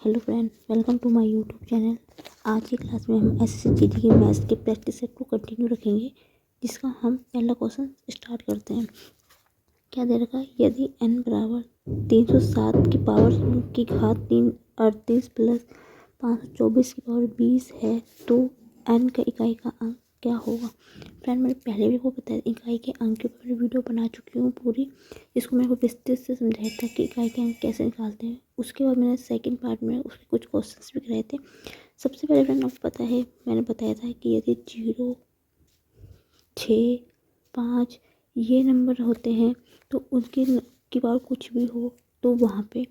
Hello friend, welcome to my YouTube channel. आज की class में हम एसएससी की मैथ्स के प्रैक्टिस सेट को कंटिन्यू रखेंगे, जिसका हम पहला क्वेश्चन स्टार्ट करते हैं। क्या दे रखा है? यदि n बराबर 307 की पावर की घात 338 प्लस 524 की पावर 20 है तो n का इकाई का अंक क्या होगा? फ्रेंड, मैंने पहले भी वो बताया, इकाई के अंक के ऊपर वीडियो बना चुकी हूँ पूरी। इसको मैंने विस्तृत से समझाया था कि इकाई के अंक कैसे निकालते हैं। उसके बाद मैंने सेकंड पार्ट में उसके कुछ क्वेश्चंस भी कराए थे। सबसे पहले फ्रेंड, आपको पता है मैंने बताया था कि यदि 0, 6, 5 ये नंबर होते हैं तो उनकी की पावर कुछ भी हो तो वहाँ पे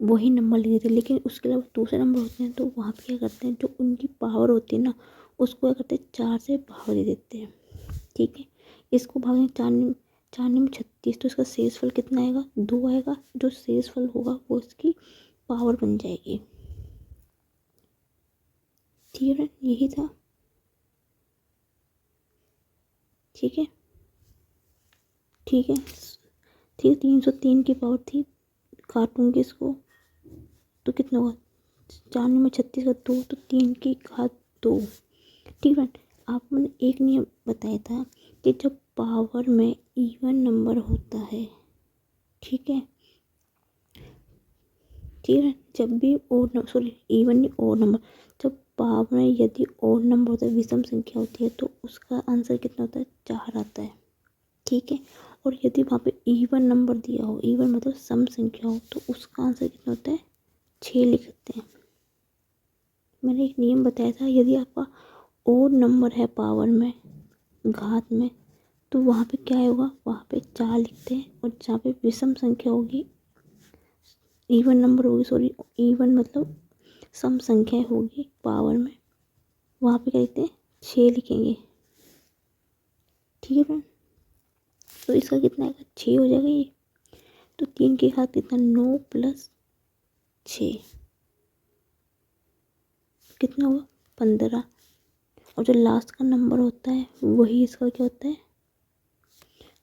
वही नंबर लिख देते हैं। लेकिन उसके अलावा दूसरे नंबर होते हैं तो वहाँ पे क्या करते हैं, जो उनकी पावर होती है ना, उसको क्या करते हैं, 4 से भाग दे देते हैं। ठीक है, इसको भागें 4 में 36, तो इसका शेषफल कितना आएगा? 2 आएगा। जो शेषफल होगा वो इसकी पावर बन जाएगी। ठीक है, यही था। ठीक है, ठीक है, ठीक। 303 की पावर थी, काटूंगी इसको तो कितना होगा? 4 में 36 का 2, तो 3 की घात 2। ठीक है, आपको मैंने एक नियम बताया था कि जब पावर में इवन नंबर होता है, ठीक है, ठीक है, जब भी ओड नंबर, सॉरी इवन नहीं, ओड नंबर, जब पावर में यदि ओड नंबर होता है, विषम संख्या होती है, तो उसका आंसर कितना होता है? 4 आता है। ठीक है, और यदि वहाँ पे इवन नंबर दिया हो, इवन मतलब सम संख्या हो, तो उसका आंसर कितना होता है? 6 लिख सकते हैं। मैंने एक नियम बताया था, यदि आपका ओड नंबर है पावर में, घात में, तो वहाँ पे क्या होगा? वहाँ पे 4 लिखते हैं। और जहाँ पे विषम संख्या होगी, इवन नंबर होगी, सॉरी इवन मतलब सम संख्या होगी पावर में, वहाँ पे क्या लिखते हैं? 6 लिखेंगे। ठीक है फ्रेंड, तो इसका कितना आएगा? 6 हो जाएगा ये। तो 3 की घात कितना? 9 प्लस 6 कितना हुआ? 15। और जो लास्ट का नंबर होता है वही इसका क्या होता है?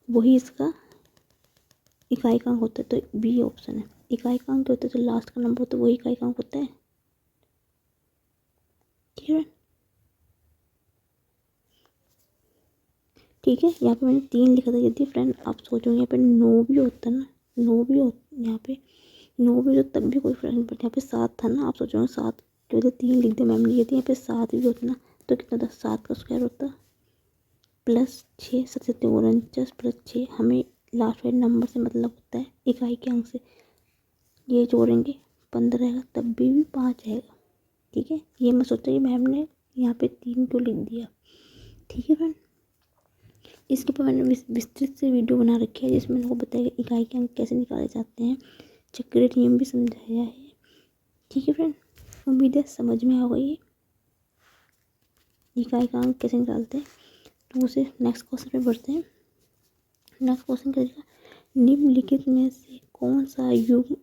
वही इसका इकाई का अंक होता है। तो बी ऑप्शन है। इकाई का अंक क्या होता है? जो लास्ट का नंबर होता है वही इकाई का अंक होता है। ठीक है, ठीक है। यहाँ पे मैंने 3 लिखा था। यदि फ्रेंड आप सोचोगे यहाँ पे 9 भी होता ना, 9 भी हो, यहाँ पे 9 भी हो तब भी कोई फर्क नहीं पड़ता। यहाँ पे 7 था ना, आप सोचोगे 7 की वजह 3 लिख दिया मैम ने। यदि यहाँ पे 7 भी होता ना, तो कितना था? 7 का स्क्वायर होता प्लस 6, 49 प्लस 6। हमें लास्ट वाले नंबर से मतलब होता है इकाई के अंक से। ये जोड़ेंगे 15 आएगा, तब भी 5 आएगा। ठीक है, ये मैं सोचा कि मैम ने यहाँ पे 3 क्यों लिख दिया। ठीक है फ्रेंड, इसके ऊपर मैंने विस्तृत से वीडियो बना रखी है, जिसमें मैंने आपको बताया इकाई के अंक कैसे निकाले जाते हैं, चक्रीय नियम भी समझाया है। ठीक है फ्रेंड, उम्मीद है समझ में आ गई इकाई का अंक कैसे निकालते हैं। तो उसे नेक्स्ट क्वेश्चन पे बढ़ते हैं। नेक्स्ट क्वेश्चन क्या है? निम्नलिखित में से कौन सा युग्म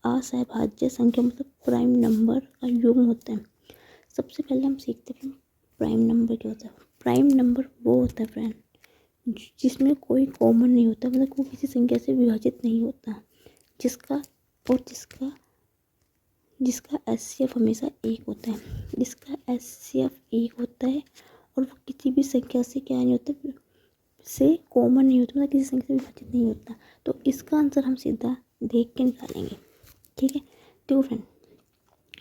असहभाज्य संख्या मतलब प्राइम नंबर का युग्म होता है? सबसे पहले हम सीखते हैं प्राइम नंबर क्या होता है। प्राइम नंबर वो होता है फ्रेंड जिसमें कोई कॉमन नहीं होता, मतलब कोई किसी संख्या से विभाजित नहीं होता, जिसका जिसका एचसीएफ हमेशा 1 होता है। जिसका एचसीएफ 1 होता है और वो किसी भी संख्या से क्या नहीं होता, से कॉमन नहीं होता, मतलब किसी संख्या से विभाजित नहीं होता। तो इसका आंसर हम सीधा देख के निकालेंगे। ठीक है, देखो फ्रेंड,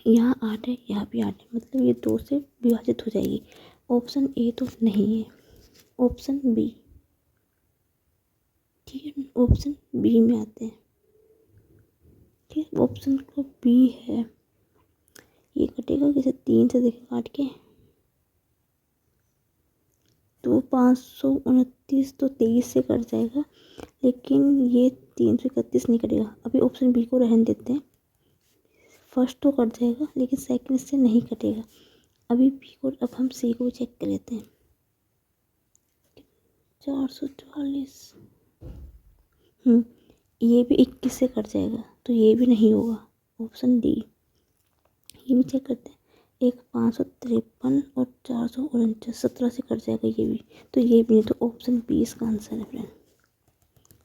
यहाँ 8 है, यहाँ भी 8 है, मतलब ये 2 से विभाजित हो जाएगी। ऑप्शन ए तो नहीं है, ऑप्शन बी। ठीक है, ऑप्शन बी में आते हैं। ठीक है, ऑप्शन को बी है। ये कटेगा किसे? 3 से देखें काट के, तो 529 तो 23 से कट जाएगा, लेकिन ये 331 नहीं कटेगा। अभी ऑप्शन बी को रहने देते हैं। फर्स्ट तो कट जाएगा लेकिन सेकंड से नहीं कटेगा। अभी बी को, अब हम सी को चेक कर लेते हैं। 444, ये भी 21 से कट जाएगा, तो ये भी नहीं होगा। ऑप्शन डी, ये भी चेक करते हैं। एक 553 और 449, 17 से कट जाएगा ये भी, तो ये भी नहीं। तो ऑप्शन बी इसका आंसर है फ्रेंड।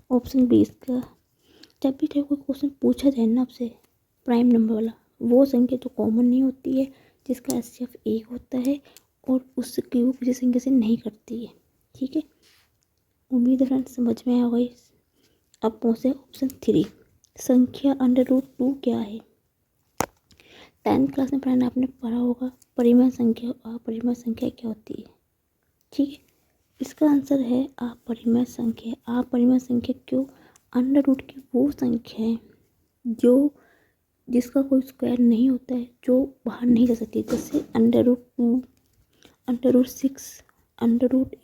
ऑप्शन बी इसका। जब भी कोई क्वेश्चन पूछा जाए ना आपसे प्राइम नंबर वाला, वो संख्या जो कॉमन नहीं होती है, जिसका एचसीएफ 1 होता है और उसकी वो किसी संख्या से नहीं कटती है। ठीक है, उम्मीद है फ्रेंड्स समझ में आया होगा। अब पहुँचे ऑप्शन 3, संख्या √2 क्या है। 10th क्लास में फ्रेंड आपने पढ़ा होगा परिमेय संख्या और अपरिमेय संख्या क्या होती है। ठीक है, इसका आंसर है अपरिमेय संख्या। अपरिमेय संख्या क्यों, √, की वो संख्या है जो जिसका कोई स्क्वायर नहीं होता है, जो बाहर नहीं जा सकती, जैसे √2, √6, √8,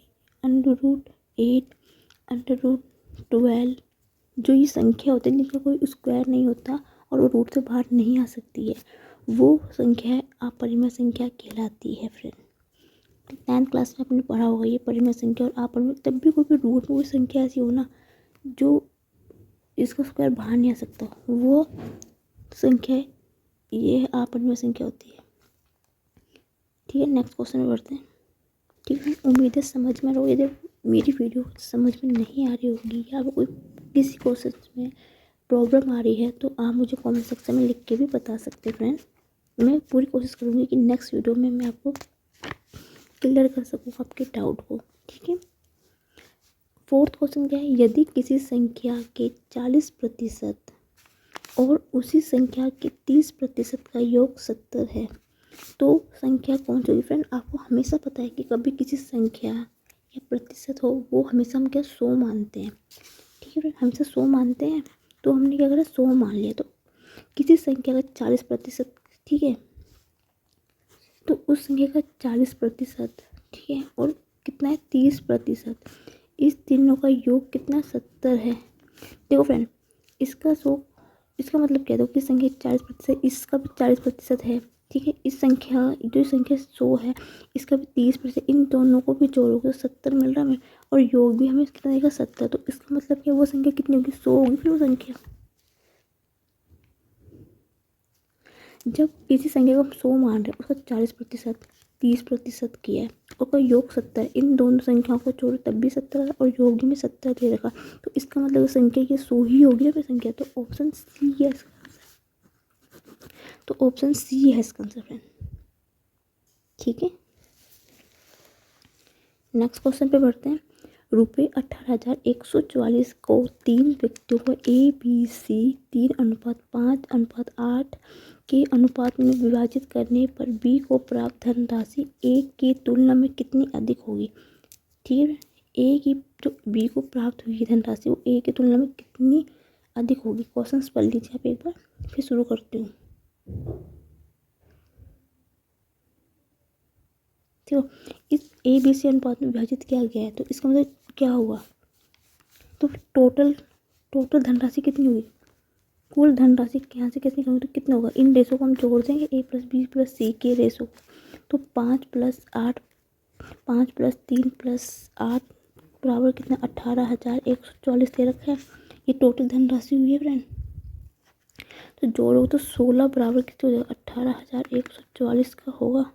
√12, जो ये संख्या होती है जिनका कोई स्क्वायर नहीं होता और वो रूट से बाहर नहीं आ सकती है, वो संख्या अपरिमेय संख्या कहलाती है फ्रेंड। 10th क्लास में आपने पढ़ा होगा ये परिमेय संख्या और अपरिमेय। तब भी कोई रूट में कोई संख्या ऐसी हो ना जो इसका स्क्वायर बाहर नहीं आ सकता, वो संख्या ये अपरिमेय संख्या होती है। ठीक है, नेक्स्ट क्वेश्चन में बढ़ते हैं। ठीक है, उम्मीद है समझ में आ रहा होगा। यदि मेरी वीडियो समझ में नहीं आ रही होगी या कोई किसी क्वेश्चन में प्रॉब्लम आ रही है तो आप मुझे कमेंट सेक्शन में लिख के भी बता सकते हैं फ्रेंड। मैं पूरी कोशिश करूँगी कि नेक्स्ट वीडियो में मैं आपको क्लियर कर सकूँ आपके डाउट को। ठीक है, 4th क्वेश्चन क्या है, यदि किसी संख्या के 40% और उसी संख्या के 30% का योग 70 है तो संख्या कौन सी होगी। फ्रेंड आपको हमेशा पता है कि कभी किसी संख्या या प्रतिशत हो वो हमेशा हम क्या 100 मानते हैं। ठीक है फ्रेंड, हमेशा 100 मानते हैं, तो हमने क्या करा 100 मान लिया। तो किसी संख्या का 40%, ठीक है, तो उस संख्या का 40%, ठीक है, और कितना है 30%, इस तीनों का योग कितना 70 है। देखो फ्रेंड, इसका मतलब क्या है, देखो किस संख्या 40%, इसका भी 40% है। ठीक है, इस संख्या जो संख्या 100 है इसका भी 30%, इन दोनों को भी जोड़ोगे तो 70 मिल रहा है हमें, और योग भी हमें कितना देगा 70। तो इसका मतलब क्या, वो संख्या कितनी होगी 100 होगी। फिर वो संख्या जब किसी संख्या को हम 100 मान रहे हैं उसका 40%, 30% किया है और कोई योग 70, इन दोनों संख्याओं को जोड़ो तब भी 70 और योग भी में 70 दे रखा, तो इसका मतलब संख्या ये 100 ही होगी ना फिर संख्या। तो ऑप्शन सी है इसका आंसर। तो ऑप्शन सी है इसका आंसर फ्रेंड। ठीक है, नेक्स्ट क्वेश्चन पे बढ़ते हैं। रुपये 18,144 को 3 व्यक्तियों को ABC 3:5:8 के अनुपात में विभाजित करने पर B को प्राप्त धनराशि A की तुलना में कितनी अधिक होगी। ठीक है, A की जो B को प्राप्त हुई धनराशि वो A की तुलना में कितनी अधिक होगी। क्वेश्चन पढ़ लीजिए आप एक बार, फिर शुरू करती हूँ। ठीक है, इस ABC अनुपात में विभाजित किया गया है तो इसका मतलब क्या हुआ, तो टोटल धनराशि कितनी होगी, कुल धनराशि यहाँ से कितनी कमी, तो कितना होगा, इन रेशो को हम जोड़ देंगे A + B + C के रेशो, तो 5 + 8, 5 + 3 + 8 बराबर कितना 18,144 दे रखा है। ये टोटल धनराशि हुई है फ्रेंड। तो जोड़ो तो 16 बराबर कितने हो जाएगा 18,144 का होगा,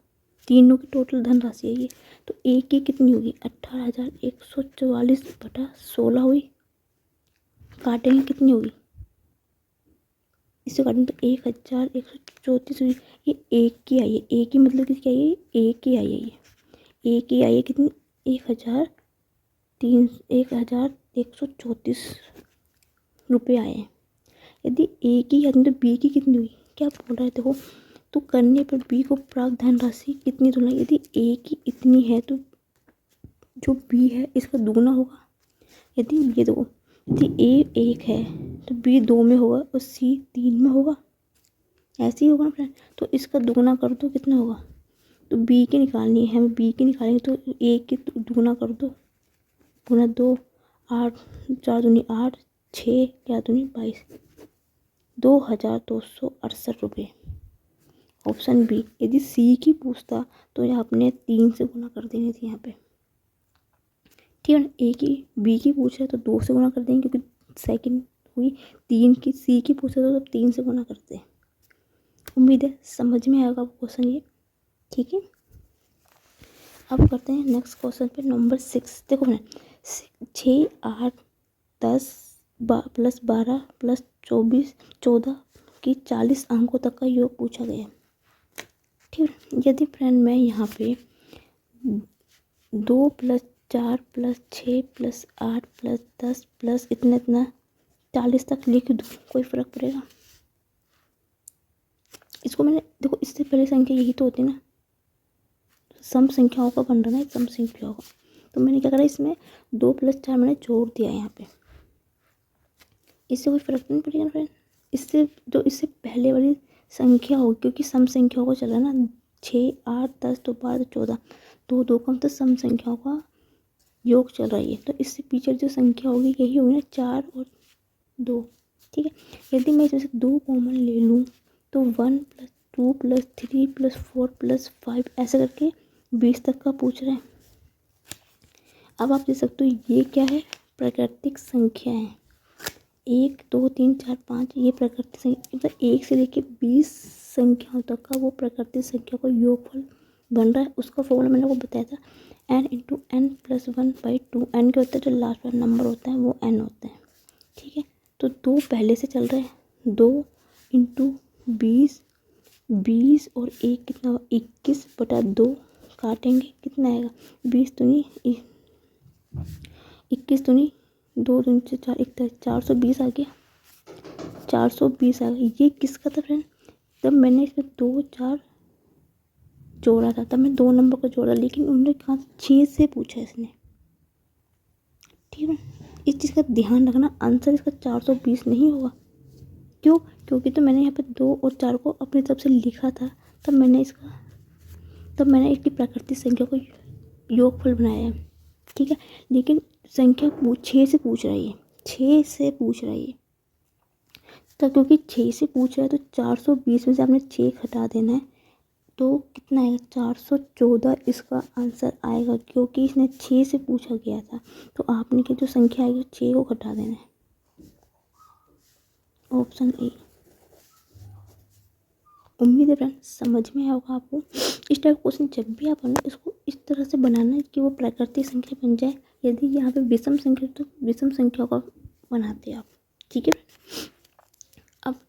तीनों की टोटल धनराशि है ये। तो A की कितनी होगी 18,144/16 हुई, काटेंगे कितनी होगी, इससे काटेंगे तो 1,134 हुई। ये एक की आई है, एक की मतलब किसकी आई है, एक की आई है, ये एक की आई है कितनी 1,134 रुपये आए हैं। यदि ए की यानी तो बी की कितनी हुई, क्या बोल रहा है देखो, तो करने पर बी को प्राप्त धनराशि कितनी तुलना, यदि ए की इतनी है तो जो बी है इसका दुगना होगा। यदि ये देखो, यदि ए 1 है तो बी 2 में होगा और सी 3 में होगा, ऐसे ही होगा ना फ्रेंड। तो इसका दुगना कर दो कितना होगा, तो बी की निकालनी है हमें, बी की निकालेंगे तो ए की दुगना कर दो, गुना 2, 8, 4 दूनी 8, 6 क्या दूनी 22, 2,268 रुपये। Option B. यदि सी की पूछता तो यहाँ आपने 3 से गुना कर देनी थी यहाँ पे। ठीक है ना, ए की बी की पूछ रहे तो 2 से गुना कर देंगे क्योंकि सेकंड हुई। 3 की सी की पूछ रहे तो 3 से गुना करते हैं। उम्मीद है समझ में आएगा आपको क्वेश्चन ये। ठीक है, अब करते हैं नेक्स्ट क्वेश्चन पे नंबर 6। देखो ना 6, 8, 10 + 12 + 24, 14 जबकि 40 अंकों तक का योग पूछा गया। ठीक है, यदि फ्रेंड मैं यहाँ पे 2 + 4 + 6 + 8 + 10 + इतना इतना 40 तक लिख दूँ, कोई फ़र्क पड़ेगा? इसको मैंने देखो, इससे पहले संख्या यही तो होती ना, सम संख्याओं का बन रहा है, सम संख्याओं का। तो मैंने क्या करा, इसमें 2 + 4 मैंने जोड़ दिया यहाँ पे। इससे कोई फर्क नहीं पड़ेगा फ्रेंड। इससे जो इससे पहले वाली संख्या होगी, क्योंकि सम संख्याओं का चल रहा है ना, 6 8 10 तो 12 14, 2 2 का मतलब सम संख्याओं का योग चल रही है। तो इससे पीछे जो संख्या होगी यही होगी ना, 4 और 2। ठीक है, यदि मैं इसमें से 2 कॉमन ले लूँ तो 1 + 2 + 3 + 4 + 5 ऐसे करके 20 तक का पूछ रहे हैं। अब आप देख सकते हो ये क्या है, प्राकृतिक संख्या है। 1 2 3 4 5 ये प्राकृतिक संख्या, मतलब 1 से लेकर 20 संख्याओं तक का वो प्राकृतिक संख्या का योगफल बन रहा है। उसका फॉर्मूला मैंने आपको बताया था, n × n + 1/2। n क्या होता है, जो लास्ट वाला नंबर होता है वो n होता है। ठीक है, तो 2 पहले से चल रहे हैं, 2 × 20, 20 और 1 कितना हुआ, 21/2 काटेंगे कितना आएगा, 20 दूनी 21 दूनी 2 दूनी 4, 420 आ गया, 420 आ गया। ये किसका था फ्रेंड, तब मैंने इसमें 2 4 जोड़ा था, तब मैं 2 नंबर का जोड़ा, लेकिन उन्होंने कहा 6 से पूछा इसने। ठीक है, इस चीज़ का ध्यान रखना, आंसर इसका 420 नहीं होगा। क्यों, क्योंकि तो मैंने यहाँ पे 2 और 4 को अपनी तरफ से लिखा था, तब मैंने इसकी प्राकृतिक संख्या को योगफल बनाया है। ठीक है, लेकिन संख्या 6 से पूछ रही है, 6 से पूछ रही है, तो क्योंकि 6 से पूछ रहा है तो 420 में से आपने 6 घटा देना है, तो कितना आएगा, 414 इसका आंसर आएगा, क्योंकि इसने 6 से पूछा गया था। तो आपने की जो संख्या आएगी 6 को घटा देना है, ऑप्शन ए। उम्मीद है फ्रेंड समझ में आया होगा आपको। इस टाइप क्वेश्चन जब भी आप बनाए, इसको इस तरह से बनाना है कि वो प्राकृतिक संख्या बन जाए। यदि यहाँ पे विषम संख्या, तो विषम संख्या का बनाते हैं आप। ठीक है, अब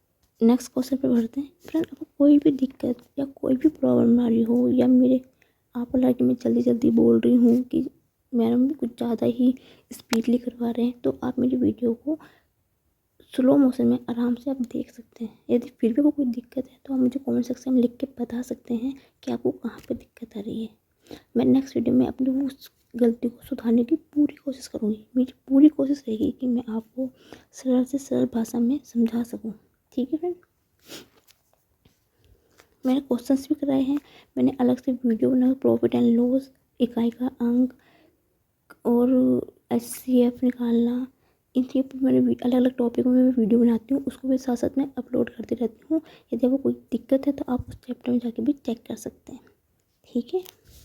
नेक्स्ट क्वेश्चन पे बढ़ते हैं। फ्रेंड आपको कोई भी दिक्कत या कोई भी प्रॉब्लम आ रही हो, या मेरे आपको लगे कि मैं जल्दी जल्दी बोल रही हूँ कि मैडम भी कुछ ज़्यादा ही स्पीडली करवा रहे हैं, तो आप मेरी वीडियो को स्लो मोशन में आराम से आप देख सकते हैं। यदि फिर भी कोई दिक्कत है तो आप मुझे कमेंट सेक्शन में लिख के बता सकते हैं कि आपको कहाँ पे दिक्कत आ रही है। मैं नेक्स्ट वीडियो में अपनी उस गलती को सुधारने की पूरी कोशिश करूँगी। मेरी पूरी कोशिश रहेगी कि मैं आपको सरल से सरल भाषा में समझा सकूँ। ठीक है फ्रेंड, मैंने क्वेश्चंस भी कराए हैं, मैंने अलग से वीडियो बना, प्रॉफिट एंड लॉस, इकाई का अंक और HCF निकालना, इन चीज़ों पर मैंने अलग अलग टॉपिकों में मैं वीडियो बनाती हूँ, उसको भी साथ साथ में अपलोड करती रहती हूँ। यदि आपको कोई दिक्कत है तो आप उस चैप्टर में जाके भी चेक कर सकते हैं। ठीक है,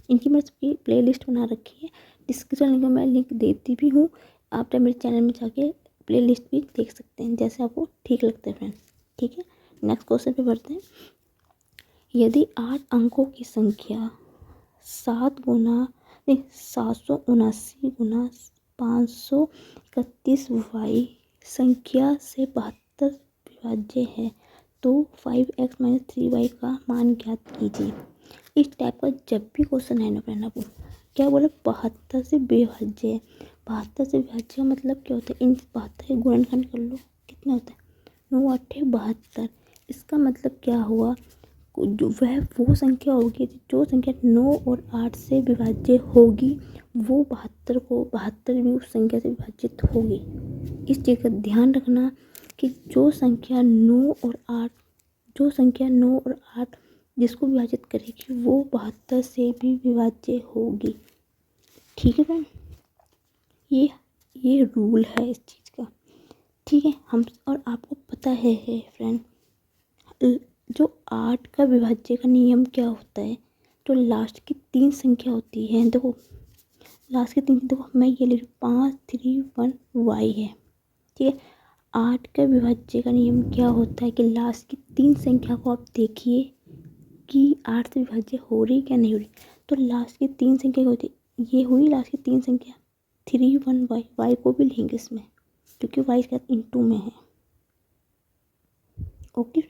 इनकी मैंने सबकी प्लेलिस्ट बना रखी है, डिस्क्रिप्शन लिंक में मैं लिंक देती भी हूँ, आप चाहे मेरे चैनल में जाके प्लेलिस्ट भी देख सकते हैं, जैसे आपको ठीक लगता है फ्रेंड। ठीक है, नेक्स्ट क्वेश्चन पे बढ़ते हैं। यदि 8 अंकों की संख्या 779 गुना 531y संख्या से 72 विभाज्य है, तो 5x - 3y का मान ज्ञात कीजिए। इस टाइप का जब भी क्वेश्चन है ना फ्रेंड, आपको क्या बोला, 72 से विभाज्य है। 72 से विभाज्य का मतलब क्या होता है, इन 72 के गुणनखंड कर लो, कितना होता है, 9 8 72। इसका मतलब क्या हुआ, जो वह वो संख्या होगी जो संख्या 9 और 8 से विभाज्य होगी, वो 72 भी उस संख्या से विभाजित होगी। इस चीज़ का ध्यान रखना कि जो संख्या 9 और 8 जिसको विभाजित करेगी वो 72 से भी विभाज्य होगी। ठीक है फ्रेंड, ये रूल है इस चीज़ का। ठीक है, हम और आपको पता है फ्रेंड, जो 8 का विभाज्य का नियम क्या होता है, जो लास्ट की 3 संख्या होती है, देखो लास्ट की 3, देखो मैं ये ले रही हूँ 5 3 1 y है। ठीक है, 8 का विभाज्य का नियम क्या होता है कि लास्ट की 3 संख्या को आप देखिए कि 8 से विभाज्य हो रही क्या नहीं हो रही। तो लास्ट की 3 संख्या होती, ये हुई लास्ट की 3 संख्या, 3 1 y को भी लेंगे इसमें, क्योंकि y इसके साथ इंटू में है। ओके,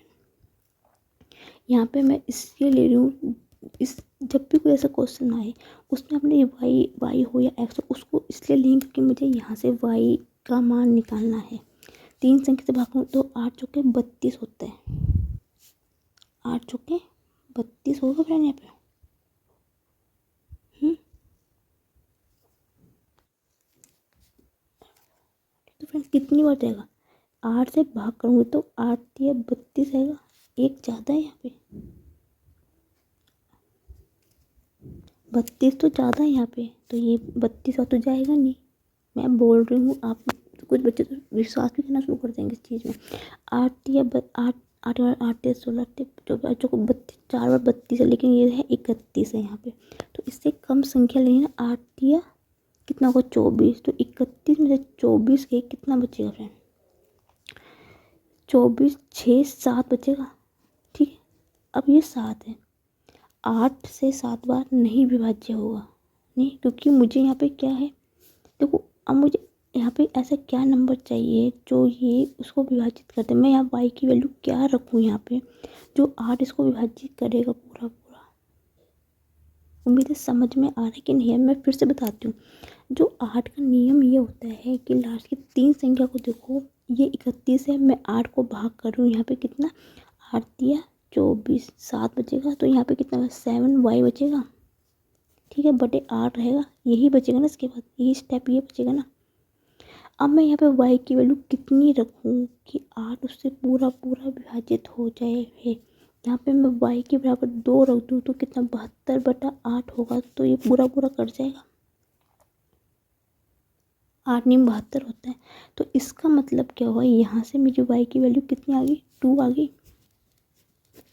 यहाँ पे मैं इसलिए ले रही हूँ, इस जब भी कोई ऐसा क्वेश्चन आए उसमें अपने ये वाई हो या एक्स हो, उसको इसलिए लेंगे क्योंकि मुझे यहाँ से वाई का मान निकालना है। 3 संख्या से भागूँ तो 8 चौके 32 होते हैं, 8 चौके 32 होगा फ्रेंड यहाँ पे। तो फ्रेंड कितनी बार जाएगा, 8 से भाग करूँगी तो 8 या 32 आएगा, एक ज़्यादा है यहाँ पे, 32 तो ज़्यादा है यहाँ पे, तो ये 32 और तो जाएगा नहीं। मैं बोल रही हूँ, आप कुछ बच्चे तो विश्वास भी करना शुरू कर देंगे इस चीज़ में। 8 या 8 8 बार 8 या 16 बच्चों को 32 4 बार 32 है, लेकिन ये है 31 है यहाँ पे, तो इससे कम संख्या लेनी ना। 8 या कितना होगा 24, तो 31 में से 24 के कितना बचेगा फ्रेंड, 24 6 7 बचेगा। ठीक है, अब ये 7 है, 8 से 7 बार नहीं विभाज्य होगा, नहीं, क्योंकि मुझे यहाँ पे क्या है, देखो अब मुझे यहाँ पे ऐसा क्या नंबर चाहिए जो ये उसको विभाजित कर दे। मैं यहाँ y की वैल्यू क्या रखूँ यहाँ पे जो 8 इसको विभाजित करेगा पूरा पूरा। उम्मीद है समझ में आ रहा है कि नहीं है। मैं फिर से बताती हूँ, जो 8 का नियम ये होता है कि लास्ट की 3 संख्या को देखो, ये 31 है, मैं 8 को भाग कर रही हूँ, यहाँ पे कितना 8 दिया 24, 7 बचेगा, तो यहाँ पे कितना 7y बचेगा। ठीक है, बटे 8 रहेगा, यही बचेगा ना, इसके बाद यही स्टेप ये बचेगा ना। अब मैं यहाँ पे y की वैल्यू कितनी रखूँ कि 8 उससे पूरा पूरा विभाजित हो जाए है। यहाँ पे मैं y के बराबर 2 रख दूँ तो कितना 72/8 होगा, तो ये पूरा पूरा कट जाएगा, 8 नहीं 72 होता है। तो इसका मतलब क्या हुआ, यहाँ से मुझे y की वैल्यू कितनी आ गई 2 आ गई,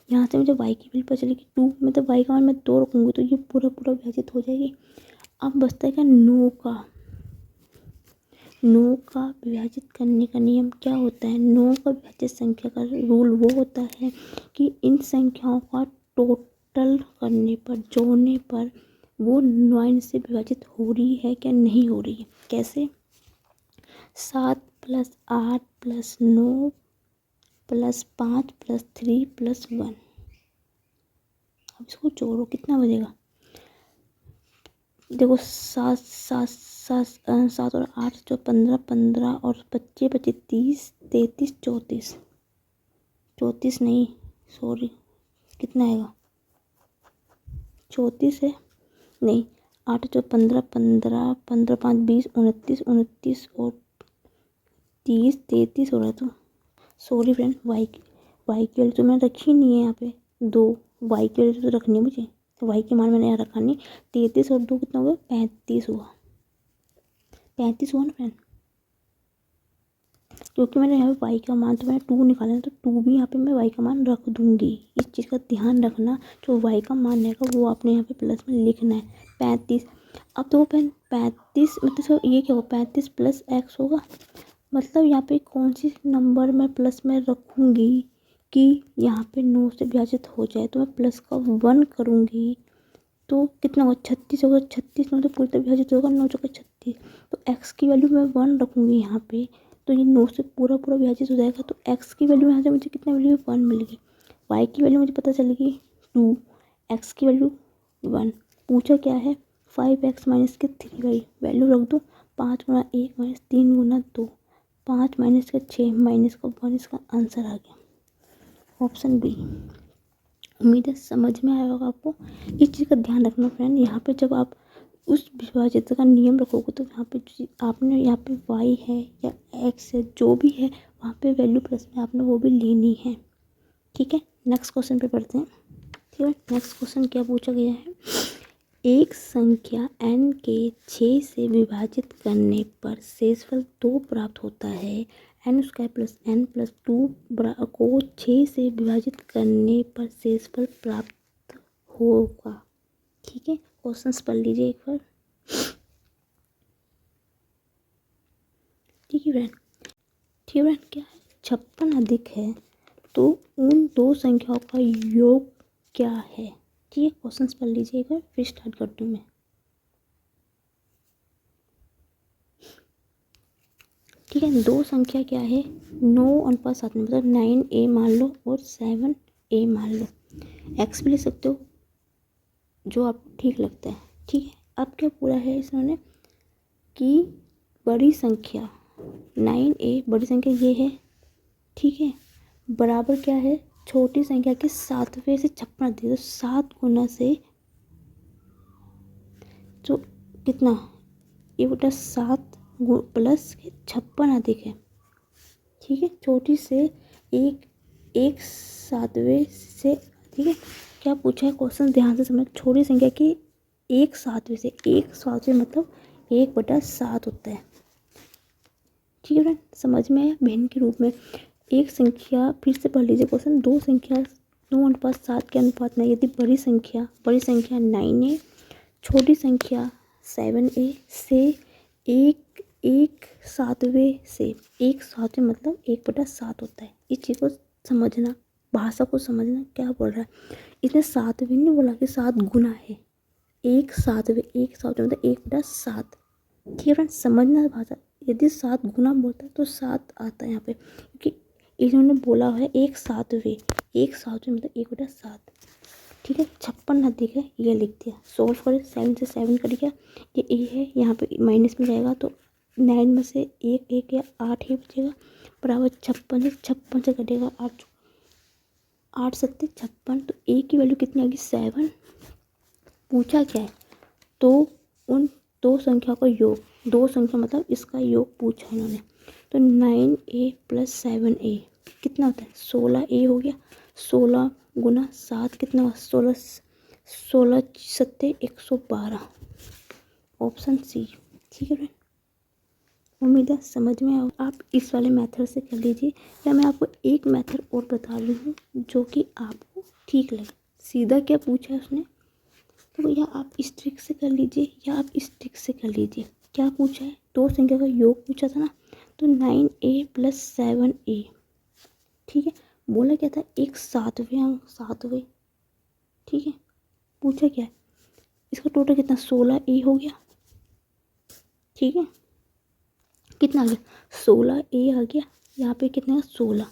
यहाँ से मुझे y की वैल्यू पता चलेगी 2, मतलब y का मान मैं 2 रखूँगी तो ये पूरा पूरा विभाजित हो जाएगी। अब बचता है क्या 9 का, 9 का विभाजित करने का नियम क्या होता है, 9 का विभाजित संख्या का रूल वो होता है कि इन संख्याओं का टोटल करने पर, जोड़ने पर वो 9 से विभाजित हो रही है क्या नहीं हो रही है। कैसे, 7 + 8 + 9 + 5 + 3 + 1। अब इसको जोड़ो कितना बचेगा, देखो 7 7 7 7 और 8 जो 15 15 और 25 25 30 33 34, 34 नहीं सॉरी कितना आएगा 34 है नहीं, 8 जो 15 15 15 5 20 29 29 और 30 33 हो रहा है, तो सॉरी फ्रेंड y की वैल्यू तो मैंने रखी नहीं है यहाँ पे, 2 y की वैल्यू तो रखनी है मुझे, तो y के मान मैंने यहाँ रखा नहीं। 33 और 2 कितना हुआ 35 हुआ, 35 हुआ ना फ्रेंड, क्योंकि मैंने यहाँ पे y का मान तो मैंने 2 निकाला है, तो 2 भी यहाँ पे मैं y का मान रख दूंगी। इस चीज़ का ध्यान रखना, जो y का मान रहेगा वो आपने यहाँ पे प्लस में लिखना है 35। अब तो फ्रेंड 35 मतलब ये क्या होगा 35 + x होगा, मतलब यहाँ पे कौन सी नंबर मैं प्लस में रखूँगी कि यहाँ पे 9 से विभाजित हो जाए, तो मैं प्लस का 1 करूँगी तो कितना होगा 36 होगा, 36 में तो पूरी तरह विभाजित होगा 9 चौके 36, तो x की वैल्यू मैं 1 रखूँगी यहाँ पे, तो ये 9 से पूरा पूरा विभाजित हो जाएगा, तो x की वैल्यू यहाँ से मुझे कितना मिलेगी 1 मिलेगी, y की वैल्यू मुझे पता चलेगी 2, x की वैल्यू 1। पूछा क्या है 5x - 3y, वैल्यू रख दो 5 × 1 - 3 × 2, 5 - 6 - 1, इसका आंसर आ गया ऑप्शन बी। उम्मीद है समझ में आया होगा आपको। इस चीज़ का ध्यान रखना फ्रेंड, यहाँ पे जब आप उस विभाजित का नियम रखोगे तो यहाँ पे आपने यहाँ पे y है या x है जो भी है वहाँ पे वैल्यू प्लस में आपने वो भी लेनी है। ठीक है, नेक्स्ट क्वेश्चन पे पढ़ते हैं। ठीक है, नेक्स्ट क्वेश्चन क्या पूछा गया है, एक संख्या n के 6 से विभाजित करने पर शेषफल 2 प्राप्त होता है, n² + n + 2 को 6 से विभाजित करने पर शेषफल प्राप्त होगा। ठीक है, क्वेश्चंस पढ़ लीजिए एक बार। ठीक है फ्रेंड, ठीक है, क्या है 56 अधिक है तो उन दो संख्याओं का योग क्या है। ठीक है, क्वेश्चंस पढ़ लीजिए एक बार, फिर स्टार्ट करती हूँ मैं। ठीक है, दो संख्या क्या है 9 अनुपात 7 में, मतलब 9a मान लो और 7a मान लो। एक्स भी ले सकते हो, जो आपको ठीक लगता है। ठीक है, अब क्या पूरा है इसमें कि बड़ी संख्या 9a, बड़ी संख्या ये है, ठीक है, बराबर क्या है छोटी संख्या के 7वें से 56 अधिक। तो 7 गुना से जो कितना 1/7 प्लस 56 अधिक है, ठीक है, छोटी से एक 7वें से, ठीक है। क्या पूछा है क्वेश्चन, ध्यान से समझ। छोटी संख्या की 1/7 से, 1/7 मतलब 1/7 होता है, ठीक है फ्रेंड, समझ में आया। भिन्न के रूप में एक संख्या, फिर से पढ़ लीजिए क्वेश्चन, दो संख्या 9:7 के अनुपात में यदि बड़ी संख्या 9a, छोटी संख्या 7a से 1/7 से, 1/7 मतलब 1/7 होता है। इस चीज़ को समझना, भाषा को समझना, क्या बोल रहा है इसने। 7 भी नहीं बोला कि 7 गुना है, 1/7 मतलब 1/7, ठीक है फ्रेंड, समझना भाषा। यदि 7 गुना बोलता है तो 7 आता है यहाँ पे, क्योंकि इन्होंने बोला है 1/7, 1/7 मतलब 1/7, ठीक है। 56 अधिक है, ये लिख दिया। सोल्व करें, 7 से 7 कट गया, ये ए है, यहाँ पे माइनस में जाएगा तो 9 में से एक या 8 ही बचेगा, बराबर 56 से कटेगा 8, 8 सत्ते 56, तो ए की वैल्यू कितनी आ गई 7। पूछा क्या है, तो उन दो संख्या का योग, दो संख्या मतलब इसका योग पूछा इन्होंने। तो 9a + 7a कितना होता है 16a हो गया। 16 गुना 7 कितना हुआ 16, 16 सत्ते 112, ऑप्शन सी, ठीक है फ्रेंड। उम्मीद है समझ में आओ। आप इस वाले मेथड से कर लीजिए, या मैं आपको एक मेथड और बता रही हूँ जो कि आपको ठीक लगे। सीधा क्या पूछा है उसने, तो या आप इस ट्रिक से कर लीजिए या आप इस ट्रिक से कर लीजिए। क्या पूछा है, दो संख्या का योग पूछा था ना, तो 9a + 7a, ठीक है। बोला क्या था 1/7 अंक 7वें, ठीक है। पूछा क्या है, इसका टोटल कितना 16a हो गया, ठीक है। कितना आ गया 16a आ गया, यहाँ पे कितना 16।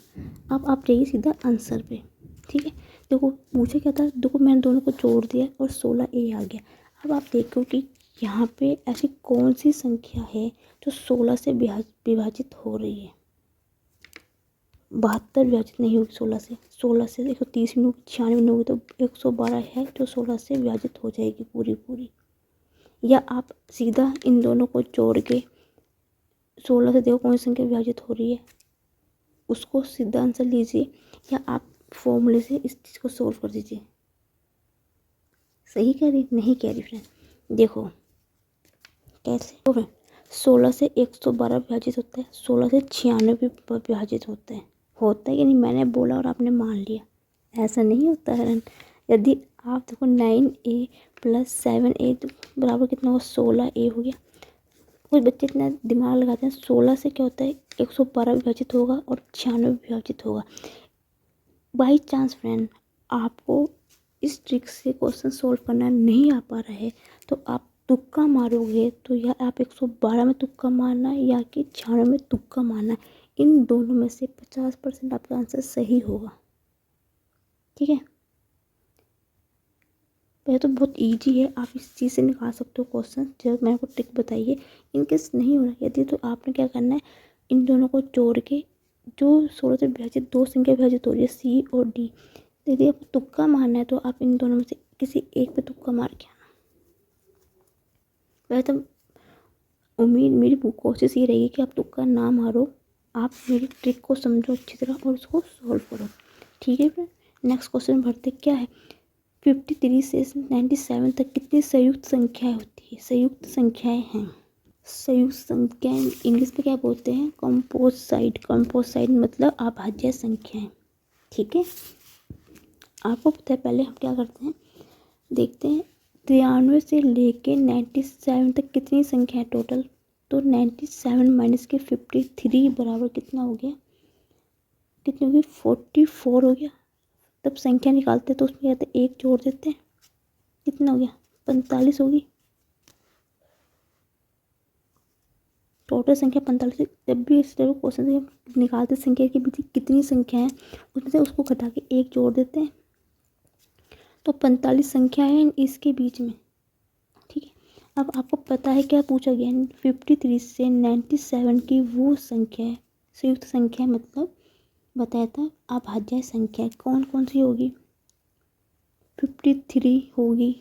अब आप जाइए सीधा आंसर पे, ठीक है। देखो पूछा क्या था, देखो मैंने दोनों को जोड़ दिया और 16a आ गया। अब आप देखो कि यहाँ पे ऐसी कौन सी संख्या है जो 16 से विभाजित हो रही है। 72 विभाजित नहीं होगी 16 से, 16 से 130 नहीं होगी, 96 नहीं होगी, तो 112 है जो 16 से विभाजित हो जाएगी पूरी। या आप सीधा इन दोनों को जोड़ के 16 से देखो कौन सी संख्या विभाजित हो रही है, उसको सीधा आंसर लीजिए, या आप फॉर्मूले से इस चीज़ को सोल्व कर दीजिए। सही कह रही नहीं कह रही फ्रेंड, देखो कैसे। तो फ्रेंड 16 से 112 विभाजित होता है, 16 से 96 विभाजित होता है कि नहीं, मैंने बोला और आपने मान लिया, ऐसा नहीं होता है फ्रेंड। यदि आप देखो 9a + 7a बराबर कितना हुआ 16a हो गया। कुछ बच्चे इतना दिमाग लगाते हैं, 16 से क्या होता है 112 विभाजित होगा और 96 विभाजित होगा। बाई चांस फ्रेंड आपको इस ट्रिक से क्वेश्चन सोल्व करना नहीं आ पा रहा है, तो आप तुक्का मारोगे, तो या आप 112 में तुक्का मारना या कि 96 में तुक्का मारना, इन दोनों में से 50% आपका आंसर सही होगा, ठीक है। वह तो बहुत इजी है, आप इस चीज़ से निकाल सकते हो क्वेश्चन, जब मैंने आपको ट्रिक बताई है। इनकेस नहीं हो रहा यदि, तो आपने क्या करना है, इन दोनों को जोड़ के जो 16 से विभाजित दो संख्या विभाजित हो रही है सी और डी, यदि आपको तुक्का मारना है तो आप इन दोनों में से किसी एक पे तुक्का मार के आना। वह तो उम्मीद, मेरी कोशिश ये रहेगी कि आप तुक्का ना मारो, आप मेरी ट्रिक को समझो अच्छी तरह और उसको सॉल्व करो, ठीक है। फिर नेक्स्ट क्वेश्चन बढ़ते क्या है, 53 से 97 तक कितनी संयुक्त संख्याएं होती है। संयुक्त संख्याएं हैं, संयुक्त संख्याएं इंग्लिश में क्या बोलते हैं, कंपोजिट मतलब अभाज्य संख्याएं, ठीक है। आपको पता है, पहले हम क्या करते हैं देखते हैं, 93 से लेके 97 तक कितनी संख्या है टोटल, तो 97 माइनस के 53 बराबर कितना हो गया, कितनी होगी 44 हो गया। तब संख्या निकालते तो उसमें कहते एक जोड़ देते हैं, कितना हो गया 45 होगी, टोटल संख्या 45। जब भी इस तरह क्वेश्चन से निकालते संख्या के बीच कितनी संख्या है, उसमें से उसको घटा के एक जोड़ देते हैं, तो 45 संख्या है इसके बीच में। ठीक है, अब आपको पता है क्या पूछा गया है, 53 से 97 की वो संख्या है, संयुक्त संख्या मतलब बताया था अभाज्य संख्या कौन कौन सी होगी। 53 होगी,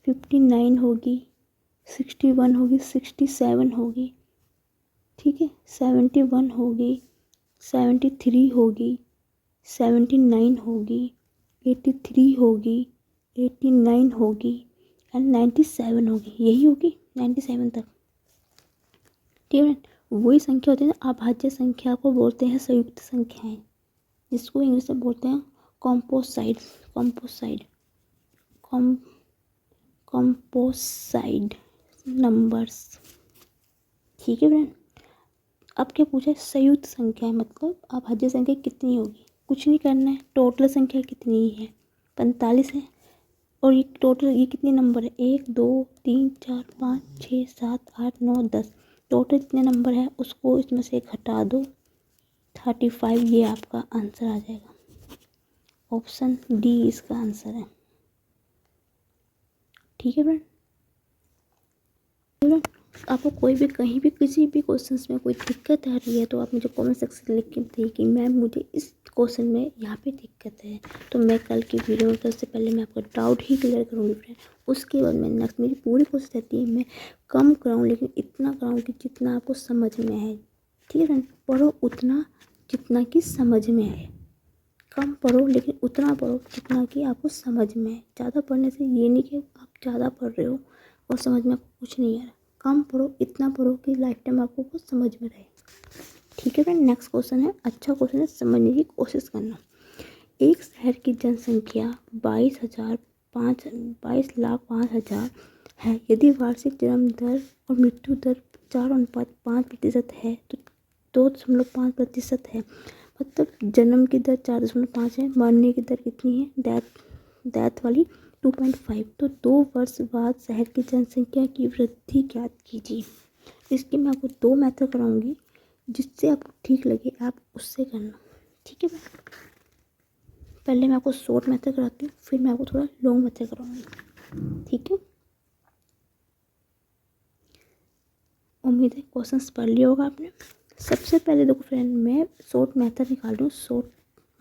59 होगी, 61 होगी, 67 होगी, ठीक है, 71 होगी, 73 होगी, 79 होगी, 83 होगी, 89 होगी एंड 97 होगी। यही होगी 97 तक। ठीक है, वही संख्या होती है ना, अभाज्य संख्या को बोलते हैं संयुक्त संख्याएं, जिसको इंग्लिश में बोलते हैं कॉम्पोसाइड, कॉम्पोसाइड, कॉम्पोसाइड नंबर्स। ठीक है फ्रेंड, अब क्या पूछा है, संयुक्त संख्या मतलब अभाज्य संख्या कितनी होगी। कुछ नहीं करना है, टोटल संख्या कितनी है 45 है, और ये टोटल ये कितने नंबर है 1 2 3 4 5 6 7 8 9 10, टोटल कितने नंबर है उसको इसमें से घटा दो 35, ये आपका आंसर आ जाएगा। ऑप्शन डी इसका आंसर है। ठीक है फ्रेंड, आपको कोई भी कहीं भी किसी भी क्वेश्चंस में कोई दिक्कत आ रही है तो आप मुझे कमेंट सेक्शन में लिख के बताइए कि मैम मुझे इस क्वेश्चन में यहाँ पे दिक्कत है, तो मैं कल की वीडियो में सबसे पहले मैं आपका डाउट ही क्लियर करूँगी फ्रेंड। उसके बाद मैं नेक्स्ट, मेरी पूरी कोशिश रहती है मैं कम कराऊँ लेकिन इतना कराऊँ कि जितना आपको समझ में आए। ठीक है फ्रेंड, पढ़ो उतना जितना कि समझ में आए, कम पढ़ो लेकिन उतना पढ़ो जितना कि आपको समझ में आए। ज़्यादा पढ़ने से ये नहीं कि आप ज़्यादा पढ़ रहे हो और समझ में आपको कुछ नहीं आ रहा, कम पढ़ो, इतना पढ़ो कि लाइफ टाइम आपको कुछ समझ में रहे। ठीक है फ्रेंड, नेक्स्ट क्वेश्चन है, अच्छा क्वेश्चन है, समझने की कोशिश करना। एक शहर की जनसंख्या 22,05,000 है। यदि वार्षिक जन्म दर और मृत्यु दर 4:5% है तो 2.5% है, मतलब जन्म की दर 4.5 है, मरने की दर कितनी है, डेथ वाली 2.5, तो 2 वर्ष बाद शहर की जनसंख्या की वृद्धि ज्ञात कीजिए। इसकी मैं आपको 2 मेथड कराऊंगी, जिससे आपको ठीक लगे आप उससे करना। ठीक है, पहले मैं आपको शॉर्ट मेथड कराती हूँ, फिर मैं आपको थोड़ा लॉन्ग मेथड कराऊंगी। ठीक है, उम्मीद है क्वेश्चंस पढ़ लिया होगा आपने। सबसे पहले देखो फ्रेंड, मैं शॉर्ट मेथड निकाल रही हूँ, शॉर्ट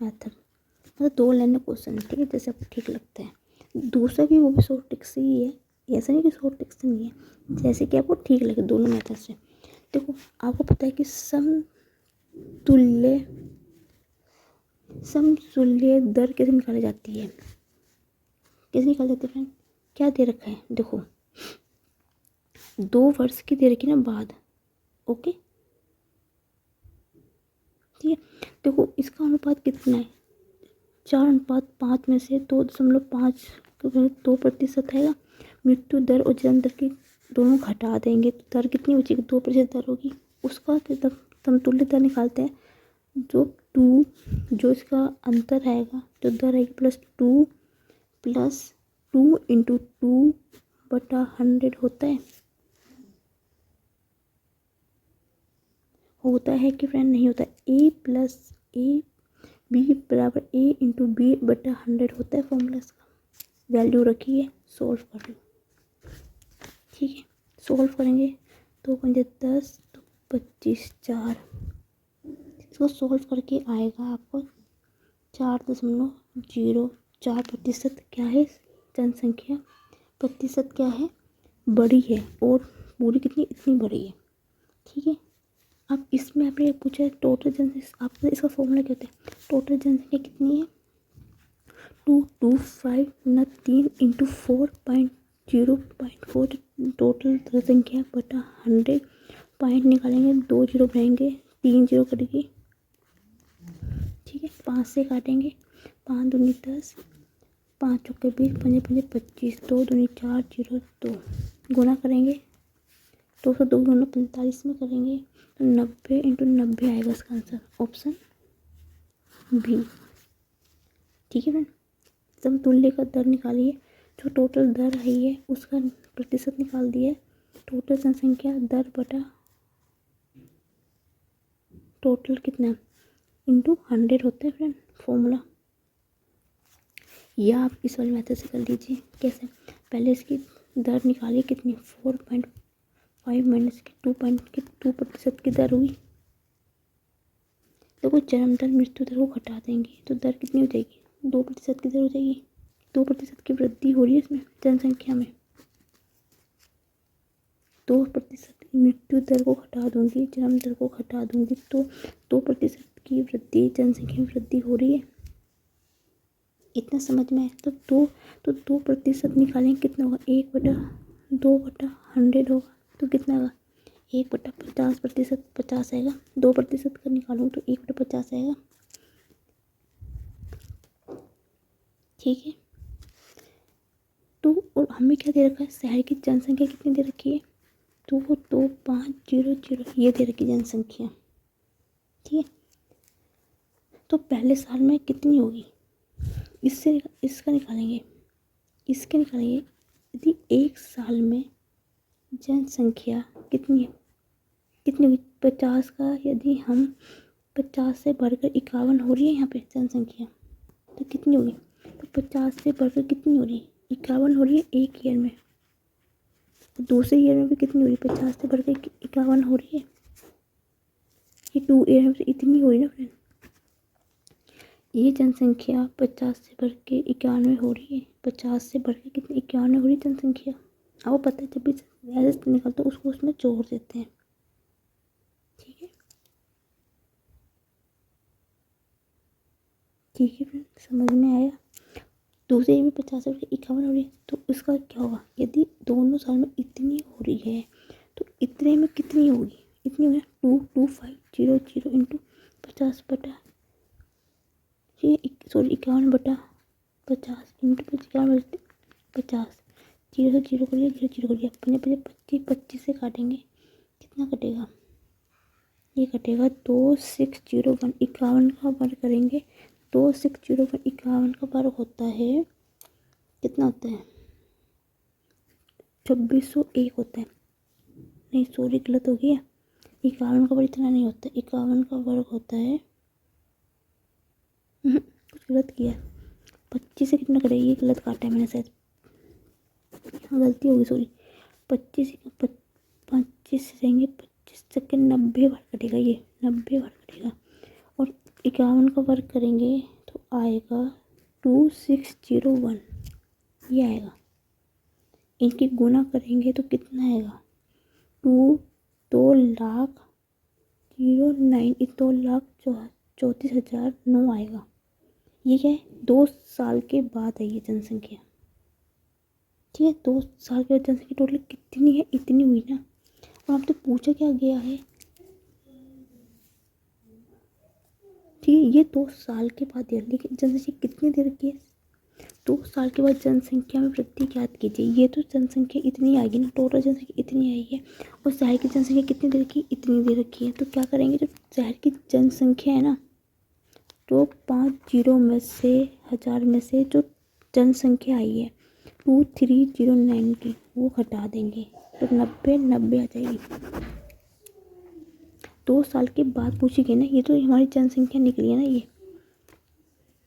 मेथड मतलब 2 लाइन क्वेश्चन, ठीक है, जैसे आपको ठीक लगता है। दूसरा भी वो भी शॉर्ट ट्रिक से ही है, ऐसा नहीं कि शॉर्ट ट्रिक से नहीं है, जैसे कि आपको ठीक लगे दोनों मेथड से। देखो आपको पता है कि समतुल्य दर कैसे निकाली जाती है, कैसे निकाली जाती है फ्रेंड, क्या दे रखा है, देखो 2 वर्ष की दे रखी ना बाद, ओके, ठीक है। देखो इसका अनुपात कितना है, 4:5 में से 2.5 2% है। मृत्यु दर और जन्म दर की दोनों घटा देंगे तो दर कितनी बचेगी, 2% दर होगी। उसका समतुल्य दर निकालते हैं, जो इसका अंतर आएगा, जो दर आएगी +2 इंटू 2/100 होता है कि फ्रेंड, नहीं होता। बी बराबर ए इंटू B/100 होता है फॉर्मूला इसका। वैल्यू रखी है, सोल्व कर लो। ठीक है, सोल्व करेंगे तो 10 तो 25 4, इसको सोल्व करके आएगा आपको 4.04%। क्या है जनसंख्या, प्रतिशत क्या है, बड़ी है, और पूरी कितनी, इतनी बड़ी है। ठीक है, अब इसमें आपने पूछा है टोटल जनसंख्या, आपका इसका फॉर्मूला क्या होता है, टोटल जनसंख्या कितनी है 225 ना 3 इंटू 4.0.4, टोटल जनसंख्या बटा 100, पॉइंट निकालेंगे, 2 जीरो बढ़ाएंगे, 3 जीरो कटेगी। ठीक है, 5 से काटेंगे, 5 दूनी 10, 5 चौके 20, 5 5 25, 2 दूनी 4 0 2, गुना करेंगे 202 गुना 45 में करेंगे तो 90 इंटू 90 आएगा इसका आंसर, ऑप्शन बी। ठीक है फ्रेंड, समतुल्य का दर निकालिए, जो टोटल दर आई है उसका प्रतिशत निकाल दिया, टोटल जनसंख्या दर बटा टोटल कितना इंटू 100 होता है फ्रेंड फॉर्मूला। या आप इस वाले मेथड से कर लीजिए। कैसे? पहले इसकी दर निकालिए कितनी, 4.5 माइनस की 2% की दर हुई। देखो जन्म दर मृत्यु दर को घटा देंगे तो दर कितनी हो जाएगी, 2% की दर हो जाएगी। 2% की वृद्धि हो रही है इसमें जनसंख्या में। 2% मृत्यु दर को घटा दूंगी, जन्म दर को घटा दूंगी तो 2% की वृद्धि, जनसंख्या में वृद्धि हो रही है। इतना समझ में आया? तो 2% निकालेंगे कितना होगा, 1/2/100 होगा तो कितना होगा, 1/50%, 50 आएगा। 2% का निकालूँ तो 1/50 आएगा। ठीक है। तो और हमें क्या दे रखा है, शहर की जनसंख्या कितनी दे रखी है, 22500 ये दे रखी जनसंख्या। ठीक है। तो पहले साल में कितनी होगी, इसका निकालेंगे, इसके निकालेंगे। यदि एक साल में जनसंख्या कितनी होगी, 50 का, यदि हम 50 से बढ़कर 51 हो रही है यहाँ पे जनसंख्या, तो कितनी होगी, तो 50 से बढ़कर कितनी हो रही है, 51 हो रही है एक ईयर में। तो दूसरे ईयर में भी कितनी हो रही है, 50 से बढ़कर 51 हो रही है। ये 2 ईयर में से इतनी हो रही है ना फ्रेंड। ये जनसंख्या 50 से बढ़ के 91 हो रही है, 50 से बढ़ के कितनी 91 हो रही है जनसंख्या। आपको पता है जब भी ऐसे निकलता है उसको उसमें जोड़ देते हैं। ठीक है, ठीक है फ्रेंड, समझ में आया। दूसरे में 50 से बढ़ के 51 हो रही है तो उसका क्या होगा, यदि दोनों साल में इतनी हो रही है तो इतने में कितनी होगी, इतनी होगी 22500 इंटू 50 बटा, ये सॉरी 51/50 इंटू 51/50, 0 से 0 कर लिया, 0 0 कर लिया, अपने पहले 25 से काटेंगे, कितना कटेगा, ये कटेगा 2601, 51 का वर्ग करेंगे, 2601 51 का वर्ग होता है, कितना होता है 2601 होता है, नहीं सॉरी गलत हो गया, 51 का वर्ग इतना नहीं होता, 51 का वर्ग होता है, कुछ गलत किया, 25 से कितना करेगा, ये गलत काटा है मैंने शायद, गलती होगी सॉरी, 25 से रहेंगे, 25 से 90 बार कटेगा, ये 90 बार कटेगा, और 51 का वर्ग करेंगे तो आएगा 2601, ये आएगा। इनकी गुना करेंगे तो कितना आएगा, 2,34,009 आएगा। ये क्या है, 2 साल के बाद है ये जनसंख्या। ठीक है, 2 साल के बाद जनसंख्या टोटल कितनी है, इतनी हुई ना। और अब तो पूछा क्या गया है, ठीक है, ये 2 साल के बाद है, लेकिन जनसंख्या कितनी दे रखी है, 2 साल के बाद जनसंख्या में वृद्धि ज्ञात कीजिए। ये तो जनसंख्या इतनी आएगी ना, टोटल जनसंख्या इतनी आई है, और शहर की जनसंख्या कितनी दे रखी है, इतनी दे रखी है। तो क्या करेंगे, जो शहर की जनसंख्या है ना, तो 50 में से 1000 में से जो जनसंख्या आई है 2309 की, वो घटा देंगे तो 90 आ जाएगी। 2 साल के बाद पूछी गई ना, ये तो हमारी जनसंख्या निकली है ना ये,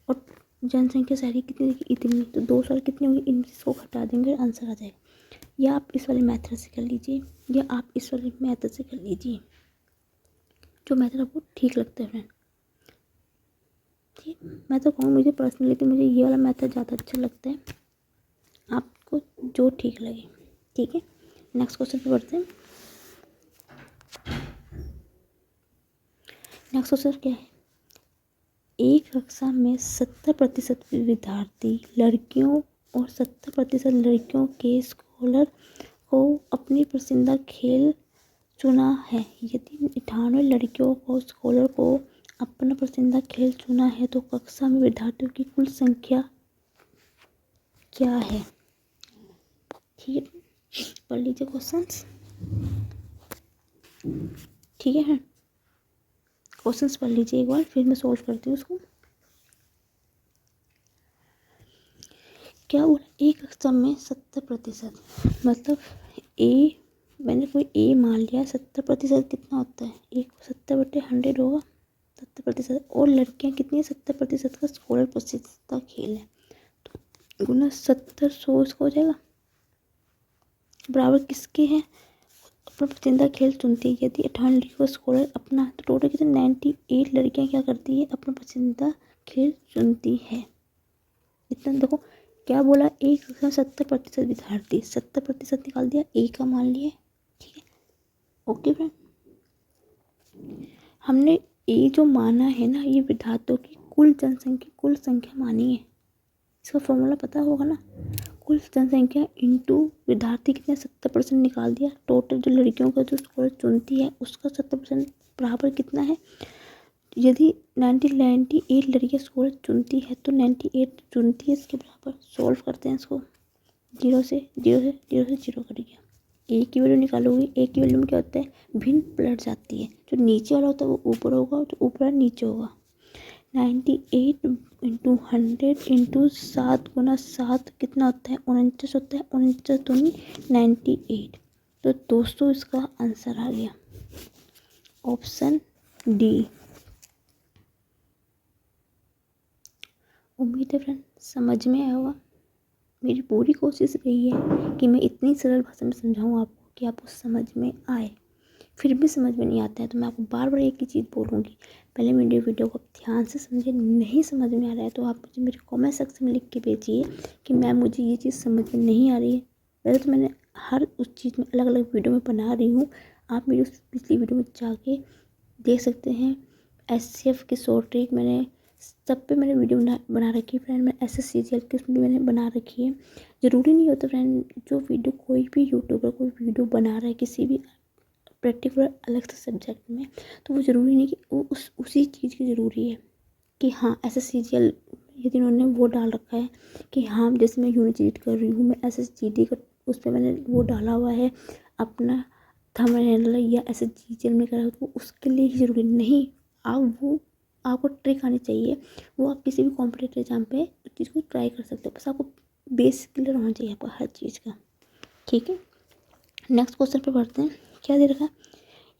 और जनसंख्या शहरी कितनी देखी, इतनी, तो 2 साल कितनी होगी, इनको घटा देंगे आंसर आ जाएगा। या आप इस वाले मेथड से कर लीजिए, या आप इस वाले मेथड से कर लीजिए, जो मेथड आपको ठीक लगता है फ्रेंड। ठीक, मैं तो कहूँ मुझे पर्सनली तो मुझे ये वाला मेथड ज़्यादा अच्छा लगता है, आपको जो ठीक लगे। ठीक है, नेक्स्ट क्वेश्चन पे बढ़ते हैं। नेक्स्ट क्वेश्चन क्या है, एक कक्षा में 70% विद्यार्थी लड़कियों और 70% लड़कियों के स्कॉलर को अपनी पसंदीदा खेल चुना है। यदि 98 लड़कियों को स्कॉलर को अपना पसंदीदा खेल चुना है तो कक्षा में विद्यार्थियों की कुल संख्या क्या है। ठीक है, पढ़ लीजिए क्वेश्चंस। ठीक है, क्वेश्चंस पढ़ लीजिए एक बार, फिर मैं सॉल्व करती हूँ उसको। क्या बोला, एक कक्षा में 70%, मतलब ए, मैंने कोई ए मान लिया, 70% कितना होता है, 70/100 होगा, 70%, और लड़कियां कितनी है, 70% का स्कॉलर पसंदीदा खेल है, तो गुना 70, 100 इसका हो जाएगा बराबर किसके हैं, अपना पसंदीदा खेल चुनती है। यदि 58 लड़कियों का स्कोर है अपना, तो टोटल कितने 98 लड़कियां क्या करती है, अपना पसंदीदा खेल चुनती है। इतना देखो क्या बोला, 70% विद्यार्थी, 70% निकाल दिया, ए का मान लिया। ठीक है, ओके फ्रेंड। हमने ये जो माना है ना, ये विद्यार्थियों की कुल जनसंख्या, कुल संख्या मानी है। इसका फॉर्मूला पता होगा ना, कुल जनसंख्या इंटू विद्यार्थी कितने 70% निकाल दिया। टोटल जो लड़कियों का जो स्कोर चुनती है उसका 70% बराबर कितना है। यदि 98 लड़कियाँ स्कोर चुनती है तो 98 चुनती है इसके बराबर। सॉल्व करते हैं इसको, 0 से 0 कट गया। ए की वैल्यू निकालोगे, ए की वैल्यू में क्या होता है, भिन्न पलट जाती है। जो नीचे वाला होता है वो ऊपर होगा, जो ऊपर वाला नीचे होगा। 98 इंटू 100 इंटू 7 गुना 7 कितना होता है, 49 होता है। 49 दूनी 98। तो दोस्तों इसका आंसर आ गया ऑप्शन डी। उम्मीद है फ्रेंड समझ में आया होगा। मेरी पूरी कोशिश रही है कि मैं इतनी सरल भाषा में समझाऊँ आपको कि आपको समझ में आए। फिर भी समझ में नहीं आता है तो मैं आपको बार बार एक ही चीज़ बोलूँगी, पहले मेरे वीडियो को ध्यान से समझिए। नहीं समझ में आ रहा है तो आप मुझे मेरे कमेंट सेक्शन में लिख के भेजिए कि मैम मुझे ये चीज़ समझ में नहीं आ रही है। वैसे तो मैंने हर उस चीज़ में अलग अलग वीडियो में बना रही हूँ, आप मेरी उस पिछली वीडियो में जाके देख सकते हैं। SCF की शॉर्ट ट्रिक मैंने सब पे मैंने वीडियो बना रखी है फ्रेंड। मैं SSCGL की उसमें भी मैंने बना रखी है। ज़रूरी नहीं होता फ्रेंड, जो वीडियो कोई भी यूट्यूबर कोई वीडियो बना रहा है किसी भी पर्टिकुलर अलग से सब्जेक्ट में, तो वो ज़रूरी नहीं कि वो उसी चीज़ की ज़रूरी है कि हाँ SSCGL यदि उन्होंने वो डाल रखा है कि हाँ जैसे मैं यूनिट कर रही हूँ, मैं SSGD का उस पर मैंने वो डाला हुआ है अपना थंबनेल या SSGL में करा, तो उसके लिए ही ज़रूरी नहीं। आप वो आपको ट्रिक आनी चाहिए, वो आप किसी भी कॉम्पिटेटिव एग्जाम पे उस चीज़ को ट्राई कर सकते हो। बस आपको बेस क्लियर होना चाहिए आपको हर चीज़ का। ठीक है, नेक्स्ट क्वेश्चन पे बढ़ते हैं। क्या दे रखा है,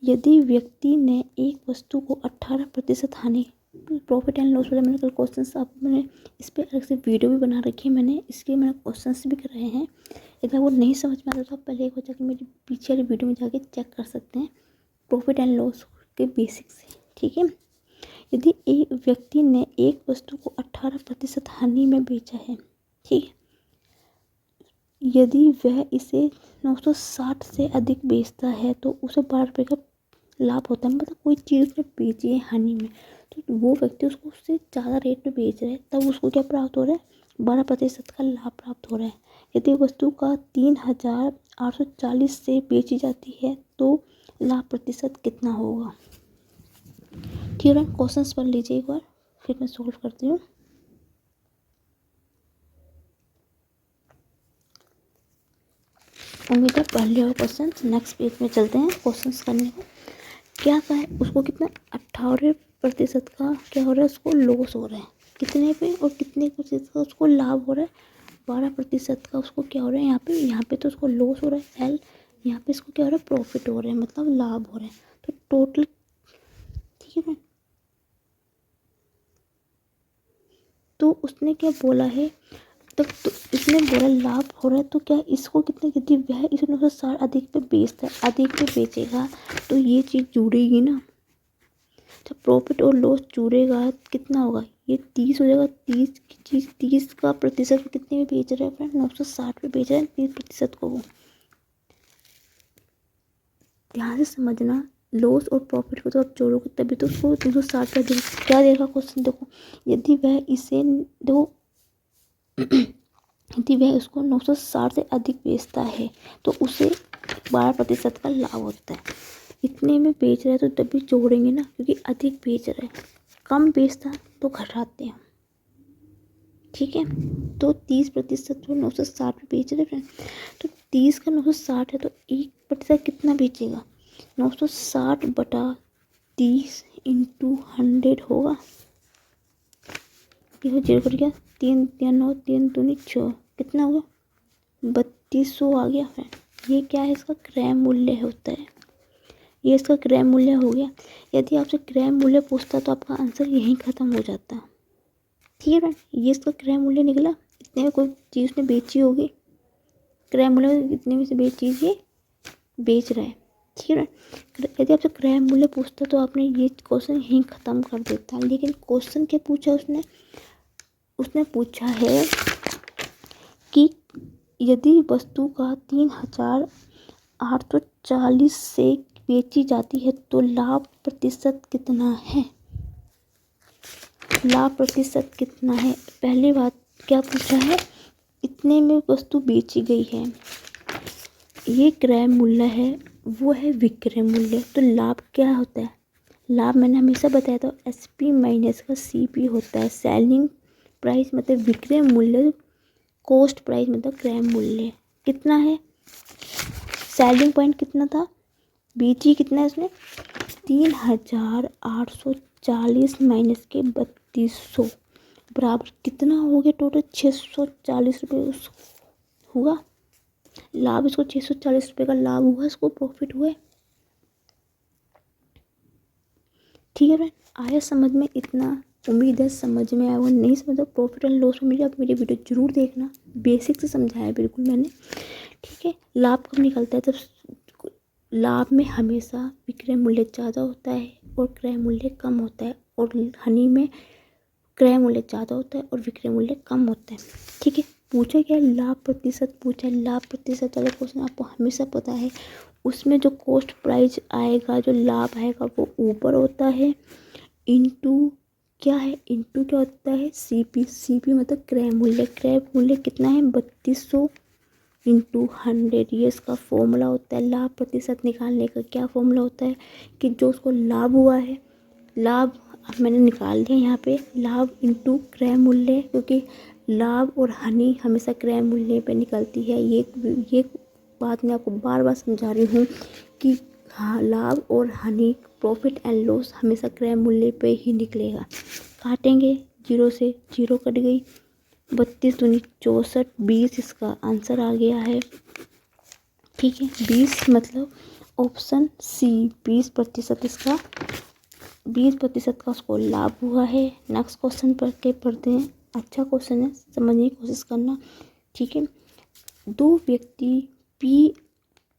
यदि व्यक्ति ने एक वस्तु को 18% हानि, प्रॉफिट एंड लॉस वाले मैंने कल क्वेश्चन आप मैंने इस पर अलग से वीडियो भी बना रखी है, मैंने इसके मैंने क्वेश्चन भी कराए हैं। यदि वो नहीं समझ में आता तो आप पहले एक बार जाकर मेरी पीछे वाली वीडियो में जाके चेक कर सकते हैं प्रॉफिट एंड लॉस के बेसिक्स से। ठीक है, यदि एक व्यक्ति ने एक वस्तु को 18% हानि में बेचा है, ठीक है, यदि वह इसे 960 से अधिक बेचता है तो उसे 12 रुपये का लाभ होता है। मतलब कोई चीज़ उसने बेची है हानि में, तो वो व्यक्ति उसको उससे ज़्यादा रेट में बेच रहा है, तब उसको क्या प्राप्त हो रहा है, 12% का लाभ प्राप्त हो रहा है। यदि वस्तु का 3840 से बेची जाती है तो लाभ प्रतिशत कितना होगा। ठीक है, क्वेश्चन पढ़ लीजिए एक बार, फिर मैं सॉल्व करती हूँ। उम्मीद है पढ़ लिया क्वेश्चन। नेक्स्ट पेज में चलते हैं क्वेश्चन करने को। क्या कहा है, उसको कितना 18% का क्या हो रहा है, उसको लॉस हो रहा है कितने पे, और कितने प्रतिशत का उसको लाभ हो रहा है, 12% का उसको क्या हो रहा है। यहाँ पे तो उसको लॉस हो रहा है एल, यहाँ पे इसको क्या हो रहा है, प्रॉफिट हो रहा है, मतलब लाभ हो रहा है। तो टोटल, ठीक है, तो उसने क्या बोला है, तो इसने बोला लाभ हो रहा है, तो क्या इसको कितने, यदि वह इस 960 अधिक पे बेचता है, अधिक पे बेचेगा तो ये चीज़ जुड़ेगी ना। जब प्रॉफिट और लॉस जुड़ेगा कितना होगा, ये 30 हो जाएगा। 30 की चीज़ 30 का प्रतिशत कितने में बेच रहा है फ्रेंड, 960 पे बेच रहा है 30% को। वो ध्यान से समझना, लॉस और प्रॉफिट को तो आप जोड़ोगे तभी तो उसको 260 का क्या देगा क्वेश्चन। देखो यदि वह इसे देखो यदि वह उसको 960 से अधिक बेचता है तो उसे 12% का लाभ होता है। इतने में बेच रहा है तो तभी जोड़ेंगे ना, क्योंकि अधिक बेच रहा है, कम बेचता है तो घटाते हैं। ठीक है, तो 30% तो 960 पे बेच रहे हैं, तो 30 का 960 है तो 1% कितना बेचेगा, 960 बटा 30 इंटू 100 होगा। देखो 0 कट गया, 3 3 9 3 दूनी 6, कितना होगा 3200 आ गया है। ये क्या है, इसका क्रय मूल्य होता है, ये इसका क्रय मूल्य हो गया। यदि आपसे क्रय मूल्य पूछता तो आपका आंसर यहीं ख़त्म हो जाता। ठीक है फ्रेंड, ये इसका क्रय मूल्य निकला। इतने में कोई चीज़ उसने बेची होगी, क्रय मूल्य इतने में से बेच चीज़ ये बेच रहा है, ठीक है। यदि आपसे क्रय मूल्य पूछता तो आपने ये क्वेश्चन यहीं ख़त्म कर देता, लेकिन क्वेश्चन क्या पूछा उसने, उसने पूछा है कि यदि वस्तु का 3840 से बेची जाती है तो लाभ प्रतिशत कितना है, लाभ प्रतिशत कितना है। पहली बात क्या पूछा है, इतने में वस्तु बेची गई है, ये क्रय मूल्य है, वो है विक्रय मूल्य। तो लाभ क्या होता है, लाभ मैंने हमेशा बताया था SP माइनस का CP होता है। सेलिंग प्राइस मतलब विक्रय मूल्य, कॉस्ट प्राइस मतलब क्रय मूल्य। कितना है, सेलिंग पॉइंट कितना था, बेची कितना है उसने 3840 माइनस के 3200 बराबर कितना हो गया, टोटल 640 रुपये हुआ लाभ। इसको 640 रुपये का लाभ हुआ, इसको प्रॉफिट हुआ, ठीक है फ्रेंड। आया समझ में, इतना उम्मीद है समझ में आया। वो नहीं समझ प्रॉफिट एंड लॉस में मेरी आप मेरी वीडियो जरूर देखना, बेसिक से समझाया बिल्कुल मैंने, ठीक है। लाभ कब निकलता है, जब लाभ में हमेशा विक्रय मूल्य ज़्यादा होता है और क्रय मूल्य कम होता है, और हानि में क्रय मूल्य ज़्यादा होता है और विक्रय मूल्य कम होता है, ठीक है। पूछा क्या, लाभ प्रतिशत पूछा है। लाभ प्रतिशत वाला क्वेश्चन आपको हमेशा पता है, उसमें जो कॉस्ट प्राइस आएगा, जो लाभ आएगा वो ऊपर होता है, इनटू क्या है, इनटू क्या होता है CP मतलब क्रय मूल्य। क्रय मूल्य कितना है 3200 इंटू 100, ये इसका फॉर्मूला होता है। लाभ प्रतिशत निकालने का क्या फॉर्मूला होता है कि जो उसको लाभ हुआ है, लाभ अब मैंने निकाल दिया यहाँ पे, लाभ इंटू क्रय मूल्य, क्योंकि लाभ और हानि हमेशा क्रय मूल्य पे निकलती है। ये बात मैं आपको बार बार समझा रही हूँ कि हाँ, लाभ और हानि प्रॉफिट एंड लॉस हमेशा क्रय मूल्य पे ही निकलेगा। काटेंगे, 0 से 0 कट गई, 32 दूनी 64, 20 इसका आंसर आ गया है, ठीक है। 20 मतलब ऑप्शन C 20% इसका, 20% का उसको लाभ हुआ है। नेक्स्ट क्वेश्चन पढ़ते हैं, अच्छा क्वेश्चन है, समझने की कोशिश करना, ठीक है। दो व्यक्ति P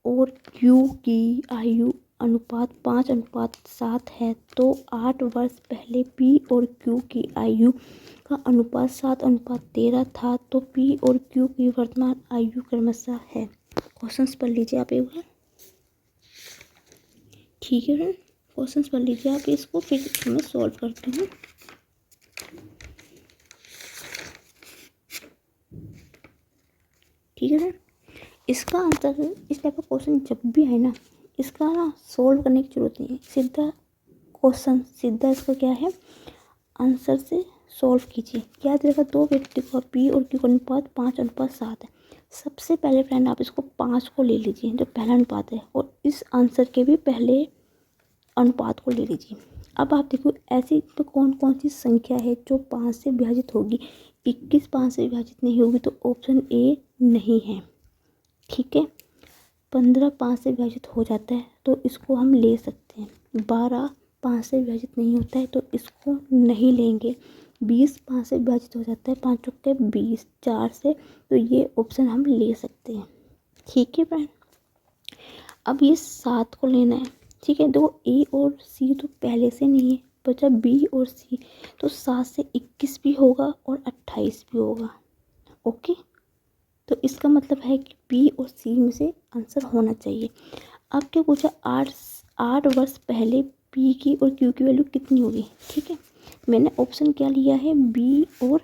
और Q की आयु अनुपात 5:7 है, तो 8 वर्ष पहले P और Q की आयु का अनुपात 7:13 था, तो P और Q की वर्तमान आयु क्रमशः है। क्वेश्चंस पढ़ लीजिए आप एक बार, ठीक है फ्रेंड। क्वेश्चंस पढ़ लीजिए आप, इसको फिर मैं सॉल्व करती हूँ, ठीक है फ्रेंड। इसका आंसर, इस टाइप का क्वेश्चन जब भी है ना, इसका ना सॉल्व करने की जरूरत नहीं है, सीधा क्वेश्चन सीधा इसका क्या है, आंसर से सॉल्व कीजिए। क्या देगा, दो व्यक्ति का P और Q का अनुपात 5:7 है। सबसे पहले फ्रेंड आप इसको 5 को ले लीजिए, जो पहला अनुपात है, और इस आंसर के भी पहले अनुपात को ले लीजिए। अब आप देखो ऐसी तो कौन कौन सी संख्या है जो 5 से विभाजित होगी। 21 5 से विभाजित नहीं होगी, तो ऑप्शन A नहीं है, ठीक है। 15 5 से विभाजित हो जाता है, तो इसको हम ले सकते हैं। 12 5 से विभाजित नहीं होता है, तो इसको नहीं लेंगे। 20 5 से विभाजित हो जाता है, 5 चौके 20, 4 से, तो ये ऑप्शन हम ले सकते हैं, ठीक है फ्रेंड। अब ये 7 को लेना है, ठीक है। देखो A और C तो पहले से नहीं है, बचा B और C, तो 7 से 21 भी होगा और 28 भी होगा, ओके। तो इसका मतलब है कि B और C में से आंसर होना चाहिए। अब क्या पूछा, 8 वर्ष पहले P की और Q की वैल्यू कितनी होगी, ठीक है। मैंने ऑप्शन क्या लिया है, B और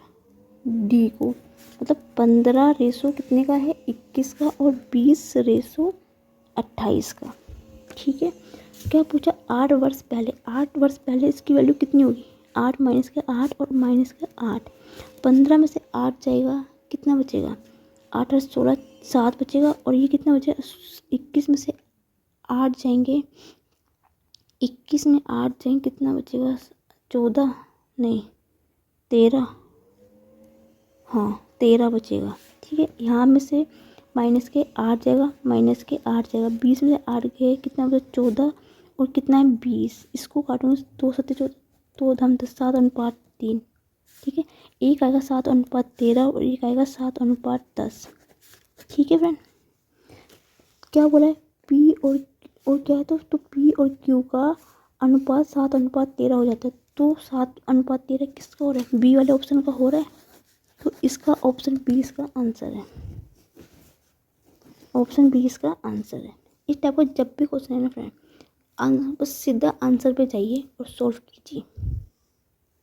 D को, मतलब 15 रेशो कितने का है 21 का, और 20 रेशो 28 का, ठीक है। क्या पूछा, 8 वर्ष पहले, 8 वर्ष पहले इसकी वैल्यू कितनी होगी, 8 माइनस के 8 और माइनस के 8, 15 में से 8 जाएगा, कितना बचेगा, 8 और 16 7 बचेगा, और ये कितना बचेगा, 21 में से 8 जाएंगे, 21 में 8 जाएंगे, कितना बचेगा, 14 नहीं 13, हाँ 13 बचेगा, ठीक है। यहाँ में से माइनस के 8 जाएगा, माइनस के 8 जाएगा, 20 में से 8 गए, कितना बचा 14, और कितना है 20, इसको काटूंगे 2 7 14, 2 धाम 10 7 अनुपात 3, ठीक है, एक आएगा 7:13 और एक आएगा 7:10। ठीक है फ्रेंड, क्या बोला है, पी और क्या है, तो पी और क्यू का अनुपात 7:13 हो जाता है। तो 7:13 किसका हो रहा है, बी वाले ऑप्शन का हो रहा है। तो इसका ऑप्शन बी इसका आंसर है, ऑप्शन बी इसका आंसर है। इस टाइप का जब भी क्वेश्चन है ना फ्रेंड, आंसर बस सीधा आंसर पे जाइए और सॉल्व कीजिए।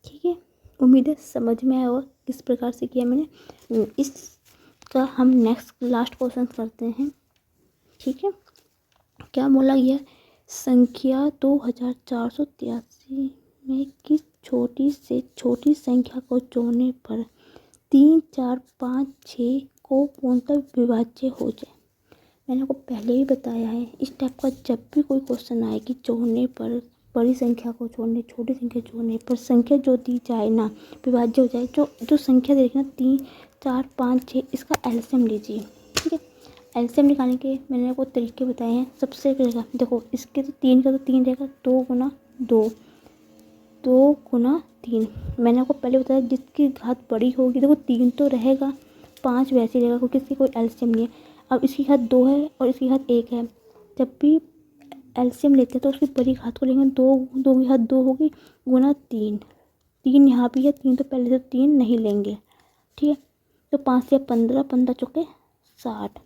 ठीक है, उम्मीद है समझ में आया होगा किस प्रकार से किया मैंने। इसका हम नेक्स्ट लास्ट क्वेश्चन करते हैं। ठीक है, क्या बोला गया, संख्या 2483 में की छोटी से छोटी संख्या को जोड़ने पर 3, 4, 5, 6 को पूर्णतः विभाज्य हो जाए। मैंने आपको पहले ही बताया है, इस टाइप का जब भी कोई क्वेश्चन आए कि जोड़ने पर, बड़ी संख्या को जोड़ने छोटी संख्या जोड़ने पर संख्या जो दी जाए ना विभाज्य हो जाए, जो संख्या देखना 3, 4, 5, 6, इसका एलसीएम लीजिए। ठीक है, एलसीएम निकालने के मैंने आपको तरीके बताए हैं। सबसे पहले देखो, इसके तो 3 का तो 3 रहेगा, 2 गुना 2, 2 गुना 3। मैंने आपको पहले बताया जिसकी घात बड़ी होगी, देखो 3 तो रहेगा, 5 वैसे रहेगा क्योंकि इसकी कोई एलसीएम नहीं है। अब इसकी घात 2 है और इसकी घात 1 है, जब भी एलसीएम लेते हैं तो उसकी बड़ी घात को लेंगे, 2 की घात 2 होगी गुना 3, 3 यहाँ भी है, 3 तो पहले से 3 नहीं लेंगे। ठीक है, तो 5 से 15, 15 चौके 60,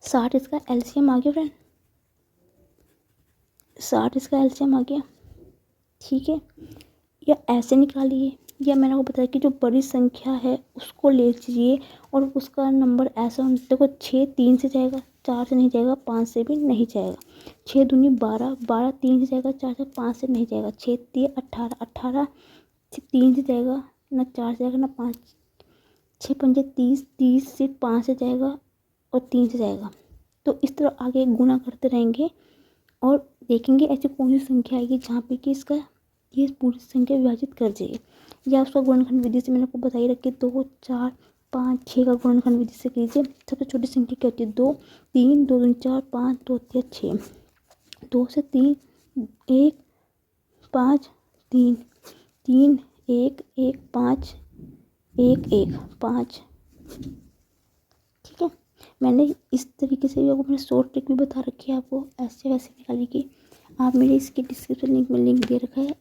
60 इसका एलसीएम आ गया फ्रेंड, 60 इसका एलसीएम आ गया। ठीक है, या ऐसे निकालिए, या मैंने आपको बताया कि जो बड़ी संख्या है उसको ले लीजिए और उसका नंबर ऐसा देखो, 6 3 से जाएगा, 4 से नहीं जाएगा, 5 से भी नहीं जाएगा। 6 दूनी 12, 12 3 से जाएगा, 4 से 5 से नहीं जाएगा। 6 3 18, 18 3 से जाएगा ना, 4 से जाएगा ना 5, 6 पंजे 30, 30 से 5 से जाएगा और 3 से जाएगा। तो इस तरह आगे गुना करते रहेंगे और देखेंगे ऐसी कौन सी संख्या आएगी जहाँ पे कि इसका ये पूरी संख्या विभाजित कर जाए। या उसका गुणनखंड विधि से मैंने आपको बताई रखी, 2, 4, 5, 6 का गुणनखंड विधि से कीजिए। सबसे छोटी संख्या क्या होती है, 2, 3, 2 दूनी 4, 5, 2 3 6, 2 से 3 1, 5 3, 3 1 1 5 1 1 5। ठीक है, मैंने इस तरीके से भी आपको मैंने शॉर्ट ट्रिक भी बता रखी है, आपको ऐसे वैसे निकालने की। आप मेरे इसके डिस्क्रिप्शन लिंक में लिंक दे रखा है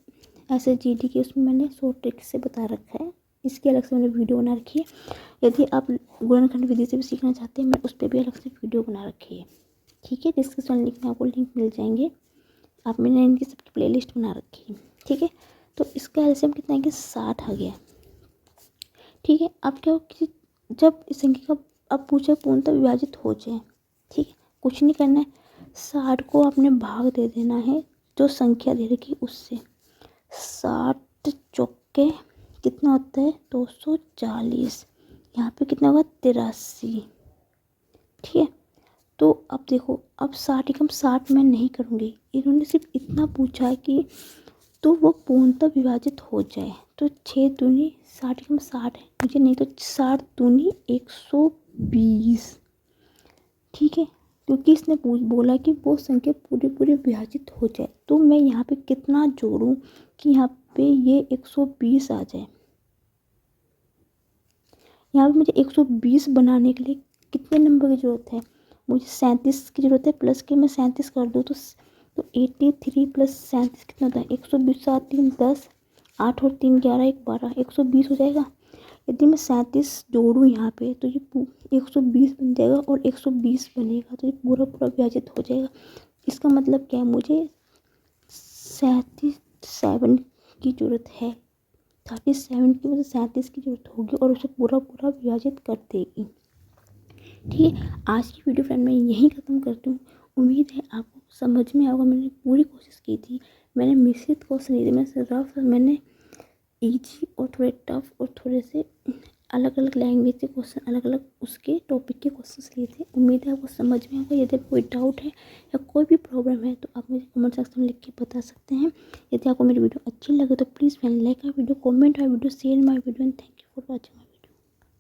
SSGD की, उसमें मैंने शॉर्ट ट्रिक से बता रखा है। इसकी अलग से मैंने वीडियो बना रखी है। यदि आप गुणनखंड विधि से भी सीखना चाहते हैं, मैं उस पर भी अलग से वीडियो बना रखी है। ठीक है, डिस्क्रिप्शन लिंक में आपको लिंक मिल जाएंगे। आप मैंने इनकी सबकी प्लेलिस्ट बना रखी है। ठीक है, तो इसका एलसीएम कितना है कि 60 आ गया। ठीक है, अब क्या हो कि जब इस संख्या का अब पूछे पूर्णतः विभाजित हो जाए, ठीक है, कुछ नहीं करना है, 60 को आपने भाग दे देना है जो संख्या दे रखी उससे। 60 चौके कितना होता है, 240, यहाँ पे कितना होगा 83। ठीक है, तो अब देखो, अब 60 एकम 60 मैं नहीं करूँगी, इन्होंने सिर्फ इतना पूछा कि तो वो पूर्णतः विभाजित हो जाए। तो 6 दूनी 60 एकम 60 है, मुझे नहीं तो 60 दूनी 120। ठीक है, क्योंकि इसने बोला कि वो संख्या पूरी पूरी विभाजित हो जाए, तो मैं यहाँ पे कितना जोड़ूं कि यहाँ पे ये 120 आ जाए। यहाँ पे मुझे 120 बनाने के लिए कितने नंबर की ज़रूरत है, मुझे 37 की ज़रूरत है। प्लस के मैं 37 कर दूँ तो 83 प्लस 37 कितना होता है, 120, 7 3 10, 8 और 3 11 1 12, 120 हो जाएगा। यदि मैं 37 जोड़ूँ यहाँ पे तो ये 120 बन जाएगा और 120 बनेगा, तो ये पूरा पूरा विभाजित हो जाएगा। इसका मतलब क्या है, मुझे 37 की ज़रूरत है, 37 की मुझे 37 की ज़रूरत होगी और उसे पूरा पूरा विभाजित कर देगी। ठीक है, आज की वीडियो फ्रेंड मैं यहीं ख़त्म करती हूँ। उम्मीद है आपको समझ में आएगा, मैंने पूरी कोशिश की थी। मैंने मिश्रित क्वेश्चन लिए थे, मैंने रफ, मैंने ईजी और थोड़े टफ और थोड़े से अलग अलग लैंग्वेज के क्वेश्चन, अलग अलग उसके टॉपिक के क्वेश्चन लिए थे। उम्मीद है आपको समझ में आएगा। यदि कोई डाउट है या कोई भी प्रॉब्लम है तो आप मुझे कमेंट सेक्शन में लिख के बता सकते हैं। यदि आपको मेरी वीडियो अच्छी लगे तो please like my video, comment my video, share my video and thank you for watching.